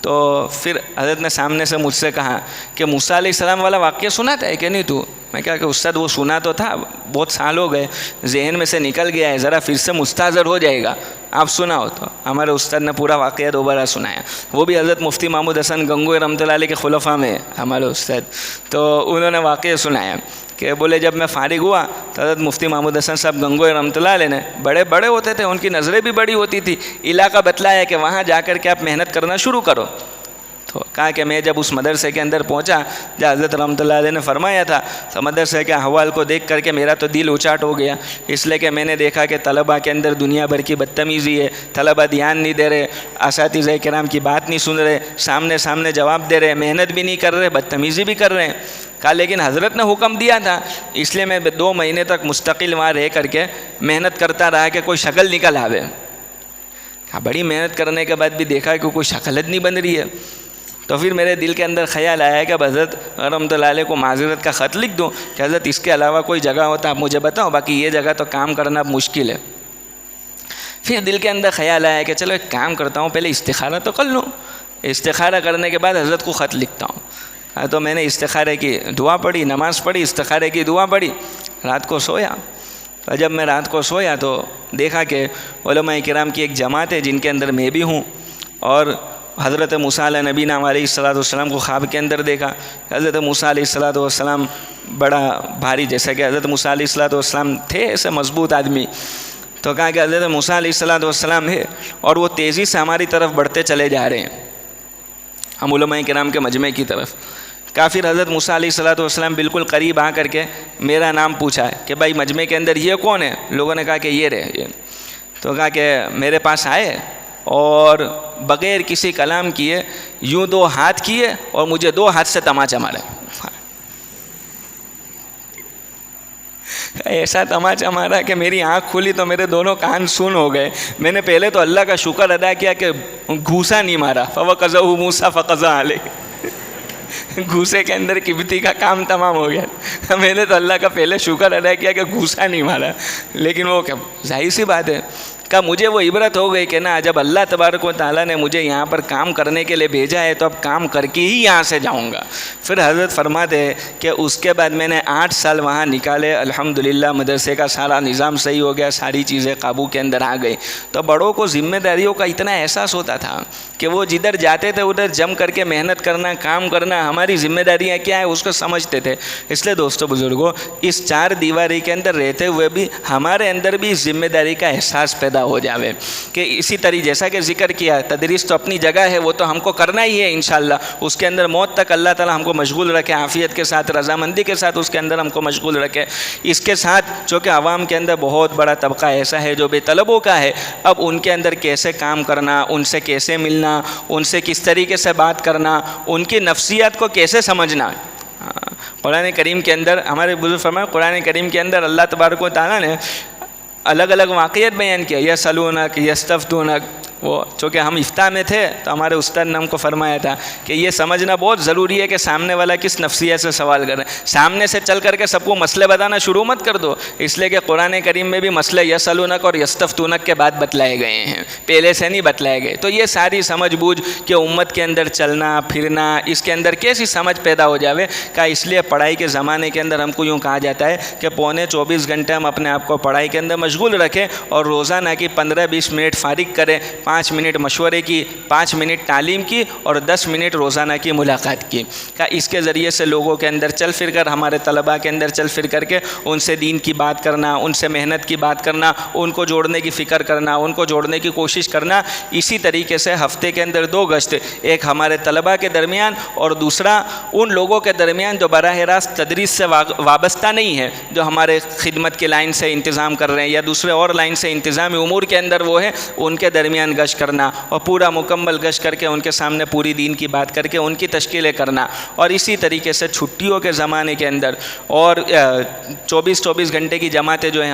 تو پھر حضرت نے سامنے سے مجھ سے کہا کہ موسیٰ علیہ السلام والا واقعہ سناتا ہے کہ نہیں تو؟ میں کہا کہ استاد وہ سنا تو تھا، بہت سال ہو گئے، ذہن میں سے نکل گیا ہے، ذرا پھر سے مستحضر ہو جائے گا، آپ سناؤ۔ تو ہمارے استاد نے پورا واقعہ دوبارہ سنایا، وہ بھی حضرت مفتی محمود حسن گنگوئی رحمۃ اللہ علیہ کے خلفاء میں ہمارے استاد، تو انہوں نے واقعہ سنایا کہ بولے جب میں فارغ ہوا تو حضرت مفتی محمود حسن صاحب گنگوئی رحمۃ اللہ علیہ نے بڑے ہوتے تھے، ان کی نظریں بھی بڑی ہوتی تھی، علاقہ بتلایا کہ وہاں جا کر کے آپ محنت کرنا شروع کرو۔ تو کہا کہ میں جب اس مدرسے کے اندر پہنچا جہاں حضرت رحمۃ اللہ علیہ نے فرمایا تھا، تو مدرسے کے احوال کو دیکھ کر کے میرا تو دل اچاٹ ہو گیا، اس لیے کہ میں نے دیکھا کہ طلباء کے اندر دنیا بھر کی بدتمیزی ہے، طلباء دھیان نہیں دے رہے، اساتذہ کرام کی بات نہیں سن رہے، سامنے جواب دے رہے، محنت بھی نہیں کر رہے، بدتمیزی بھی کر رہے ہیں۔ کہا لیکن حضرت نے حکم دیا تھا، اس لیے میں 2 مہینے تک مستقل وہاں رہ کر کے محنت کرتا رہا کہ کوئی شکل نکل آوے۔ کہا بڑی محنت کرنے کے بعد بھی دیکھا کہ کوئی شکلت نہیں بن رہی ہے، تو پھر میرے دل کے اندر خیال آیا کہ اب حضرت رحمۃ اللہ علیہ کو معذرت کا خط لکھ دوں کہ حضرت اس کے علاوہ کوئی جگہ ہوتا آپ مجھے بتاؤ، باقی یہ جگہ تو کام کرنا اب مشکل ہے۔ پھر دل کے اندر خیال آیا کہ چلو ایک کام کرتا ہوں، پہلے استخارہ تو کر لوں، استخارہ کرنے کے بعد حضرت کو خط لکھتا ہوں۔ تو میں نے استخارے کی دعا پڑھی، نماز پڑھی، استخارے کی دعا پڑھی، رات کو سویا۔ اور جب میں رات کو سویا تو دیکھا کہ علماء کرام کی ایک جماعت ہے جن کے اندر میں بھی ہوں، اور حضرت موسیٰ علیہ نبینا علیہ السلام کو خواب کے اندر دیکھا۔ حضرت موسیٰ علیہ السلام بڑا بھاری، جیسا کہ حضرت موسیٰ علیہ السلام تھے ایسے مضبوط آدمی، تو کہا کہ حضرت موسیٰ علیہ السلام ہے اور وہ تیزی سے ہماری طرف بڑھتے چلے جا رہے ہیں، ہم علماء کرام کے مجمع کی طرف۔ کافر حضرت موسیٰ علیہ السلام بالکل قریب آ کر کے میرا نام پوچھا ہے کہ بھائی مجمع کے اندر یہ کون ہے؟ لوگوں نے کہا کہ یہ رہے، تو کہا کہ میرے پاس آئے اور بغیر کسی کلام کیے یوں 2 ہاتھ کیے اور مجھے 2 ہاتھ سے تماچا مارے۔ ایسا تماچا مارا کہ میری آنکھ کھلی تو میرے دونوں کان سن ہو گئے۔ میں نے پہلے تو اللہ کا شکر ادا کیا کہ گھوسا نہیں مارا، فَوَقَذَهُ مُوسَىٰ فَقَضَىٰ عَلَيْهِ، گھوسے کے اندر کبتی کا کام تمام ہو گیا۔ میں نے تو اللہ کا پہلے شکر ادا کیا کہ گھوسا نہیں مارا، لیکن وہ ظاہر سی بات ہے کہ مجھے وہ عبرت ہو گئی کہ نا جب اللہ تبارک و تعالیٰ نے مجھے یہاں پر کام کرنے کے لیے بھیجا ہے تو اب کام کر کے ہی یہاں سے جاؤں گا۔ پھر حضرت فرماتے ہیں کہ اس کے بعد میں نے 8 سال وہاں نکالے، الحمدللہ مدرسے کا سارا نظام صحیح ہو گیا، ساری چیزیں قابو کے اندر آ گئی۔ تو بڑوں کو ذمہ داریوں کا اتنا احساس ہوتا تھا کہ وہ جدھر جاتے تھے ادھر جم کر کے محنت کرنا، کام کرنا، ہماری ذمہ داریاں کیا ہیں اس کو سمجھتے تھے۔ اس لیے دوستو بزرگوں، اس 4 دیواری کے اندر رہتے ہوئے بھی ہمارے اندر بھی ذمہ داری کا احساس پیدا ہو جاوے کہ اسی طریقے جیسا کہ ذکر کیا، تدریس تو اپنی جگہ ہے، وہ تو ہم کو کرنا ہی ہے انشاءاللہ، اس کے اندر موت تک اللہ تعالیٰ ہم کو مشغول رکھے، عافیت کے ساتھ، رضامندی کے ساتھ اس کے اندر ہم کو مشغول رکھے۔ اس کے ساتھ چونکہ عوام کے اندر بہت بڑا طبقہ ایسا ہے جو بے طلبوں کا ہے، اب ان کے اندر کیسے کام کرنا، ان سے کیسے ملنا، ان سے کس طریقے سے بات کرنا، ان کی نفسیات کو کیسے سمجھنا۔ قرآن کریم کے اندر ہمارے بزرگ فرمائے، قرآن کریم کے اندر اللہ تبارک و تعالیٰ نے الگ الگ واقعیت بیان کیا، یسألونک یستفتونک۔ وہ چونکہ ہم افتاح میں تھے تو ہمارے استاد نے ہم کو فرمایا تھا کہ یہ سمجھنا بہت ضروری ہے کہ سامنے والا کس نفسیت سے سوال کر رہے ہیں۔ سامنے سے چل کر کے سب کو مسئلے بتانا شروع مت کر دو، اس لیے کہ قرآن کریم میں بھی مسئلے یسألونک اور یستفتونک کے بعد بتلائے گئے ہیں، پہلے سے نہیں بتلائے گئے۔ تو یہ ساری سمجھ بوجھ کہ امت کے اندر چلنا پھرنا، اس کے اندر کیسی سمجھ پیدا ہو جاوے کا، اس لیے پڑھائی کے زمانے کے اندر ہم کو یوں کہا جاتا ہے کہ 24 ہم اپنے آپ کو پڑھائی کے اندر مشغول رکھیں اور روزانہ کی 15-20 منٹ فارغ کریں، 5 منٹ مشورے کی، 5 منٹ تعلیم کی اور 10 منٹ روزانہ کی ملاقات کی، کہ اس کے ذریعے سے لوگوں کے اندر چل پھر کر، ہمارے طلباء کے اندر چل پھر کر کے ان سے دین کی بات کرنا، ان سے محنت کی بات کرنا، ان کو جوڑنے کی فکر کرنا، ان کو جوڑنے کی کوشش کرنا۔ اسی طریقے سے ہفتے کے اندر 2 گشت، ایک ہمارے طلباء کے درمیان اور دوسرا ان لوگوں کے درمیان جو براہ راست تدریس سے وابستہ نہیں ہے، جو ہمارے خدمت کی لائن سے انتظام کر رہے ہیں یا دوسرے اور لائن سے انتظامی امور کے اندر وہ ہے، ان کے درمیان گشت کرنا اور پورا مکمل گشت کر کے ان کے سامنے پوری دین کی بات کر کے ان کی تشکیلیں کرنا۔ اور اسی طریقے سے چھٹیوں کے زمانے کے اندر اور 24 گھنٹے کی جماعتیں جو ہیں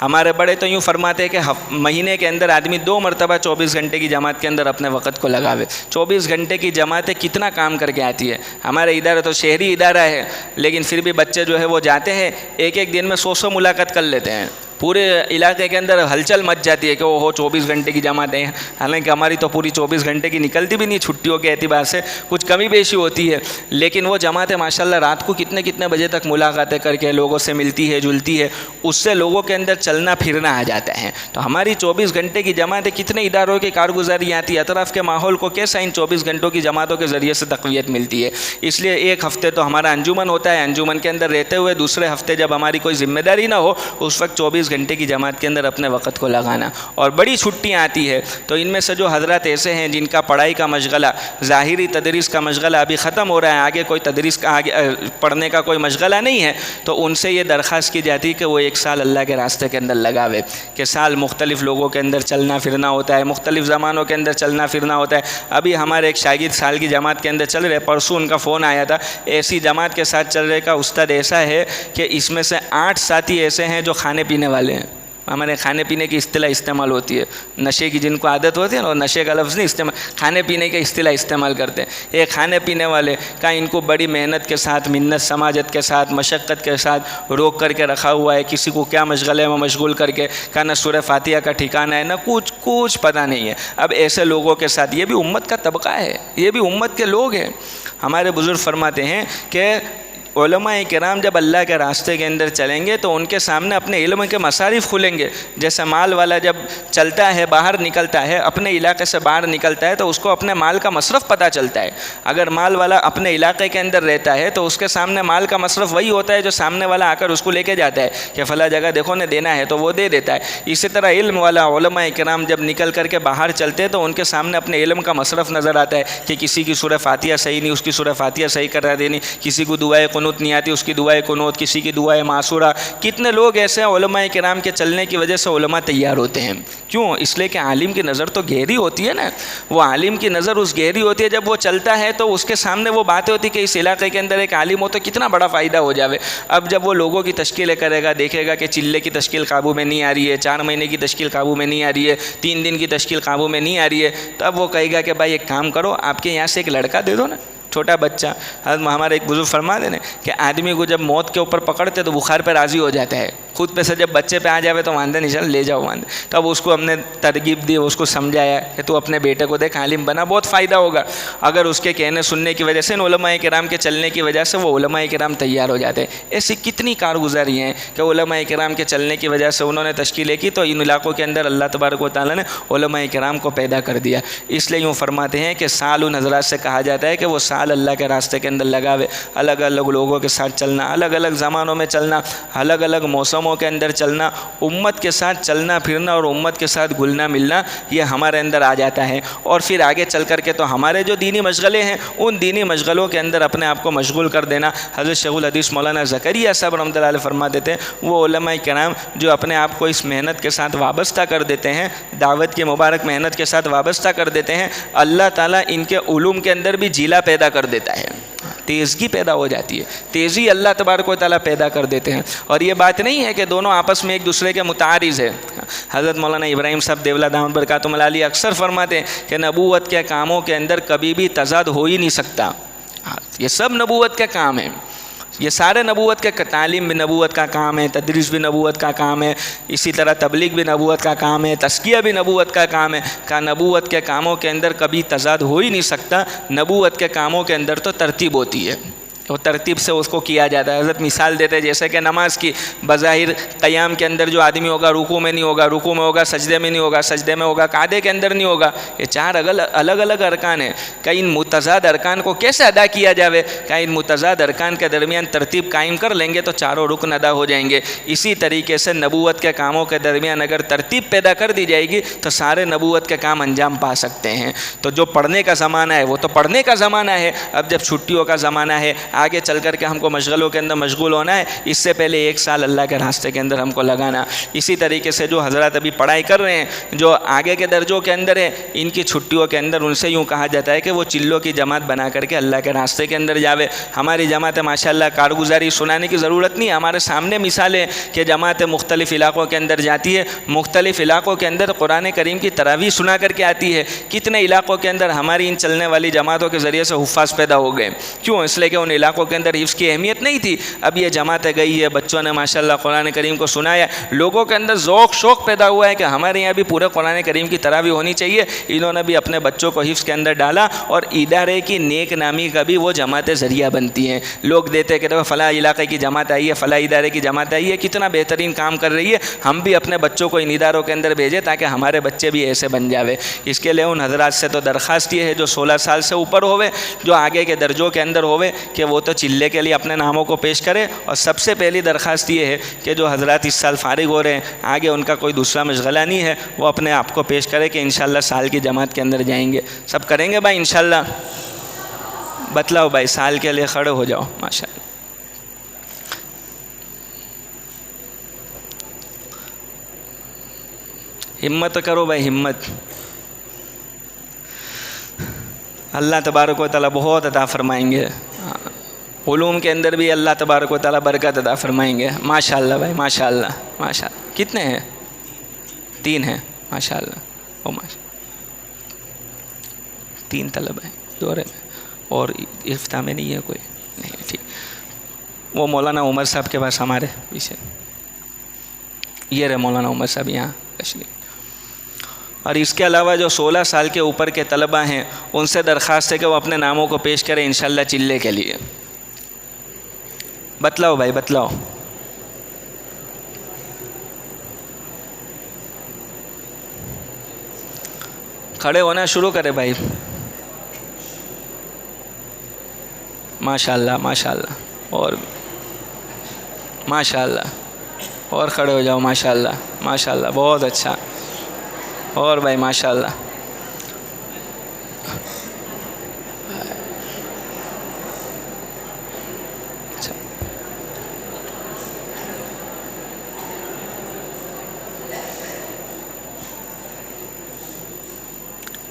ہمارے بڑے تو یوں فرماتے ہیں کہ مہینے کے اندر آدمی 2 مرتبہ 24 گھنٹے کی جماعت کے اندر اپنے وقت کو لگاوے۔ 24 گھنٹے کی جماعتیں کتنا کام کر کے آتی ہے۔ ہمارے ادارہ تو شہری ادارہ ہے، لیکن پھر بھی بچے جو ہے وہ جاتے ہیں، ایک دن میں 100 ملاقات کر لیتے ہیں، پورے علاقے کے اندر ہلچل مچ جاتی ہے کہ وہ 24 گھنٹے کی جماعتیں ہیں، حالانکہ ہماری تو پوری 24 گھنٹے کی نکلتی بھی نہیں، چھٹیوں کے اعتبار سے کچھ کمی بیشی ہوتی ہے، لیکن وہ جماعتیں ماشاءاللہ رات کو کتنے بجے تک ملاقاتیں کر کے لوگوں سے ملتی ہے جلتی ہے، اس سے لوگوں کے اندر چلنا پھرنا آ جاتا ہے۔ تو ہماری 24 گھنٹے کی جماعتیں کتنے اداروں کی کارگزاری آتی ہے، اطراف کے ماحول کو کیسا ان 24 گھنٹوں کی جماعتوں کے ذریعے سے تقویت ملتی ہے۔ اس لیے ایک ہفتے تو ہمارا انجمن ہوتا ہے، انجمن کے اندر رہتے ہوئے دوسرے ہفتے جب ہماری کوئی ذمہ داری نہ ہو، اس وقت 24 گھنٹے کی جماعت کے اندر اپنے وقت کو لگانا. اور بڑی چھٹیاں آتی ہے تو ان میں سے جو حضرات ایسے ہیں جن کا پڑھائی کا مشغلہ، ظاہری تدریس کا مشغلہ ابھی ختم ہو رہا ہے، آگے کوئی تدریس کا آگے پڑھنے کا کوئی مشغلہ نہیں ہے، تو ان سے یہ درخواست کی جاتی ہے کہ وہ 1 سال اللہ کے راستے کے اندر لگاوے. کہ سال مختلف لوگوں کے اندر چلنا پھرنا ہوتا ہے، مختلف زمانوں کے اندر چلنا پھرنا ہوتا ہے. ابھی ہمارے ایک شاگرد سال کی جماعت کے اندر چل رہے، پرسوں ان کا فون آیا تھا، ایسی جماعت کے ساتھ چل رہے کا استاد ایسا ہے کہ اس میں سے 8 ساتھی ایسے ہیں جو کھانے پینے والے ہیں. ہمارے کھانے پینے کی اصطلاح استعمال ہوتی ہے، نشے کی جن کو عادت ہوتی ہے نا، اور نشے کا لفظ نہیں استعمال، کھانے پینے کی اصطلاح استعمال کرتے ہیں. یہ کھانے پینے والے کا ان کو بڑی محنت کے ساتھ، منت سماجت کے ساتھ، مشقت کے ساتھ روک کر کے رکھا ہوا ہے. کسی کو کیا مشغلے میں مشغول کر کے کا نہ سورہ فاتحہ کا ٹھکانہ ہے، نہ کچھ پتہ نہیں ہے. اب ایسے لوگوں کے ساتھ، یہ بھی امت کا طبقہ ہے، یہ بھی امت کے لوگ ہیں. ہمارے بزرگ فرماتے ہیں کہ علماء کرام جب اللہ کے راستے کے اندر چلیں گے تو ان کے سامنے اپنے علم کے مصارف کھلیں گے. جیسے مال والا جب چلتا ہے، باہر نکلتا ہے، اپنے علاقے سے باہر نکلتا ہے تو اس کو اپنے مال کا مصرف پتہ چلتا ہے. اگر مال والا اپنے علاقے کے اندر رہتا ہے تو اس کے سامنے مال کا مصرف وہی ہوتا ہے جو سامنے والا آ کر اس کو لے کے جاتا ہے کہ فلاں جگہ دیکھو نے دینا ہے تو وہ دے دیتا ہے. اسی طرح علم والا، علماء کرام جب نکل کر کے باہر چلتے تو ان کے سامنے اپنے علم کا مصرف نظر آتا ہے کہ کسی کی سورہ فاتحہ صحیح نہیں، اس کی سورہ فاتحہ صحیح کرا دینی، کسی کو دعائے قنوت نہیں آتی، اس کی دعائے قنوت، کسی کی دعائے معصورہ. کتنے لوگ ایسے ہیں علماء کرام کے چلنے کی وجہ سے علماء تیار ہوتے ہیں. کیوں؟ اس لیے کہ عالم کی نظر تو گہری ہوتی ہے نا. وہ عالم کی نظر اس گہری ہوتی ہے، جب وہ چلتا ہے تو اس کے سامنے وہ باتیں ہوتی کہ اس علاقے کے اندر ایک عالم ہو تو کتنا بڑا فائدہ ہو جاوے. اب جب وہ لوگوں کی تشکیلیں کرے گا، دیکھے گا کہ چلے کی تشکیل قابو میں نہیں آ رہی ہے، 4 مہینے کی تشکیل قابو میں نہیں آ رہی ہے، 3 دن کی تشکیل قابو میں نہیں آ رہی ہے، تب وہ کہے گا کہ بھائی ایک کام کرو، آپ کے یہاں سے ایک لڑکا دے دو نا، چھوٹا بچہ. ہمارے ایک بزرگ فرما دے نا کہ آدمی کو جب موت کے اوپر پکڑتے تو بخار پہ راضی ہو جاتا ہے، خود پہ سے جب بچے پہ آ جاوے تو واندہ نہیں، چل لے جاؤ واندہ. تب اس کو ہم نے ترغیب دی، اس کو سمجھایا کہ تو اپنے بیٹے کو دیکھ عالم بنا، بہت فائدہ ہوگا. اگر اس کے کہنے سننے کی وجہ سے ان علماء کرام کے چلنے کی وجہ سے وہ علماء کرام تیار ہو جاتے ہیں. ایسی کتنی کارگزاری ہیں کہ علماء کرام کے چلنے کی وجہ سے انہوں نے تشکیلیں کی تو ان علاقوں کے اندر اللہ تبارک و تعالیٰ نے علماء کرام کو پیدا کر دیا. اس لیے یوں فرماتے ہیں کہ سال ان حضرات سے کہا جاتا ہے کہ وہ سال اللہ کے راستے کے اندر لگاوے. الگ الگ لوگوں کے ساتھ چلنا، الگ الگ زمانوں میں چلنا، الگ الگ موسموں کے اندر چلنا، امت کے ساتھ چلنا پھرنا اور امت کے ساتھ گھلنا ملنا، یہ ہمارے اندر آ جاتا ہے. اور پھر آگے چل کر کے تو ہمارے جو دینی مشغلے ہیں ان دینی مشغلوں کے اندر اپنے آپ کو مشغول کر دینا. حضرت شیخ الحدیث مولانا زکریا صاحب رحمۃ اللہ علیہ فرماتے تھے وہ علماء کرام جو اپنے آپ کو اس محنت کے ساتھ وابستہ کر دیتے ہیں، دعوت کی مبارک محنت کے ساتھ وابستہ کر دیتے ہیں، اللہ تعالیٰ ان کے علوم کے اندر بھی جیلا پیدا کر دیتا ہے، تیزگی پیدا ہو جاتی ہے، تیزی اللہ تبارک و تعالیٰ پیدا کر دیتے ہیں. اور یہ بات نہیں ہے کہ دونوں آپس میں ایک دوسرے کے متعارض ہے. حضرت مولانا ابراہیم صاحب دیولہ دامت برکاتہم العالیہ اکثر فرماتے ہیں کہ نبوت کے کاموں کے اندر کبھی بھی تضاد ہو ہی نہیں سکتا. یہ سب نبوت کے کام ہیں، یہ سارے نبوت کے، تعلیم بھی نبوت کا کام ہے، تدریس بھی نبوت کا کام ہے، اسی طرح تبلیغ بھی نبوت کا کام ہے، تزکیہ بھی نبوت کا کام ہے. کہ نبوت کے کاموں کے اندر کبھی تضاد ہو ہی نہیں سکتا. نبوت کے کاموں کے اندر تو ترتیب ہوتی ہے، وہ ترتیب سے اس کو کیا جاتا ہے. حضرت مثال دیتے ہیں جیسے کہ نماز کی، بظاہر قیام کے اندر جو آدمی ہوگا رکوع میں نہیں ہوگا، رکوع میں ہوگا سجدے میں نہیں ہوگا، سجدے میں ہوگا قعدے کے اندر نہیں ہوگا. یہ 4 الگ الگ ارکان ہیں. کہ ان متضاد ارکان کو کیسے ادا کیا جاوے؟ کہ ان متضاد ارکان کے درمیان ترتیب قائم کر لیں گے تو 4 رکن ادا ہو جائیں گے. اسی طریقے سے نبوت کے کاموں کے درمیان اگر ترتیب پیدا کر دی جائے گی تو سارے نبوت کے کام انجام پا سکتے ہیں. تو جو پڑھنے کا زمانہ ہے وہ تو پڑھنے کا زمانہ ہے. اب جب چھٹیوں کا زمانہ ہے، آگے چل کر کے ہم کو مشغلوں کے اندر مشغول ہونا ہے، اس سے پہلے 1 سال اللہ کے راستے کے اندر ہم کو لگانا. اسی طریقے سے جو حضرات ابھی پڑھائی کر رہے ہیں، جو آگے کے درجوں کے اندر ہے، ان کی چھٹیوں کے اندر ان سے یوں کہا جاتا ہے کہ وہ چلوں کی جماعت بنا کر کے اللہ کے راستے کے اندر جاوے. ہماری جماعت ماشاءاللہ کارگزاری سنانے کی ضرورت نہیں، ہمارے سامنے مثالیں کہ جماعت مختلف علاقوں کے اندر جاتی ہے، مختلف علاقوں کے اندر قرآن کریم کی تراویح سنا کر کے آتی ہے. کتنے علاقوں کے اندر ہماری ان چلنے والی جماعتوں کے ذریعے سے حفاظ پیدا ہو گئے. کیوں؟ اس لیے کہ ان علاقوں کے اندر حفظ کی اہمیت نہیں تھی. اب یہ جماعتیں گئی ہے، بچوں نے ماشاءاللہ قرآن کریم کو سنایا، لوگوں کے اندر ذوق شوق پیدا ہوا ہے کہ ہمارے یہاں بھی پورے قرآن کریم کی تراویح ہونی چاہیے. انہوں نے بھی اپنے بچوں کو حفظ کے اندر ڈالا اور ادارے کی نیک نامی کا بھی وہ جماعتیں ذریعہ بنتی ہیں. لوگ دیتے کہ دیکھو فلاں علاقے کی جماعت آئی ہے، فلاں ادارے کی جماعت آئی ہے، کتنا بہترین کام کر رہی ہے، ہم بھی اپنے بچوں کو ان اداروں کے اندر بھیجیں تاکہ ہمارے بچے بھی ایسے بن جاوے. اس کے لیے ان حضرات سے تو درخواست یہ ہے جو 16 سال سے اوپر ہوئے، جو آگے کے درجوں کے اندر ہوئے، کہ وہ وہ تو چلے کے لیے اپنے ناموں کو پیش کرے. اور سب سے پہلی درخواست یہ ہے کہ جو حضرات اس سال فارغ ہو رہے ہیں, آگے ان کا کوئی دوسرا مشغلہ نہیں ہے, وہ اپنے آپ کو پیش کرے کہ انشاءاللہ سال کی جماعت کے اندر جائیں گے. سب کریں گے بھائی انشاءاللہ؟ بتلاؤ بھائی, سال کے لیے کھڑے ہو جاؤ. ماشاءاللہ, ہمت کرو بھائی, ہمت. اللہ تبارک و تعالیٰ بہت عطا فرمائیں گے. علوم کے اندر بھی اللہ تبارک و تعالیٰ برکت عطا فرمائیں گے. ماشاءاللہ بھائی, ماشاءاللہ, ماشاءاللہ. کتنے ہیں؟ 3 ہیں. ماشاءاللہ, او ماشاءاللہ. 3 طلب ہیں دورے میں, اور افتتاح میں نہیں ہے کوئی؟ نہیں, ٹھیک. وہ مولانا عمر صاحب کے پاس ہمارے پیچھے, یہ رہے مولانا عمر صاحب یہاں تشریف. اور اس کے علاوہ جو 16 سال کے اوپر کے طلبہ ہیں, ان سے درخواست ہے کہ وہ اپنے ناموں کو پیش کریں انشاءاللہ چلے کے لیے. بتلاؤ بھائی, بتلاؤ. کھڑے ہونا شروع کرے بھائی. ماشاءاللہ, ماشاءاللہ, اور ماشاءاللہ, اور کھڑے ہو جاؤ. ماشاءاللہ, ماشاءاللہ, بہت اچھا. اور بھائی ماشاءاللہ. اچھا,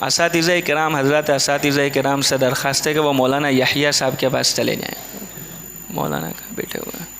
اساتذہ کرام, حضرات اساتذہ کرام سے درخواست ہے کہ وہ مولانا یحییٰ صاحب کے پاس چلے جائیں. مولانا کا بیٹھے ہوئے ہیں.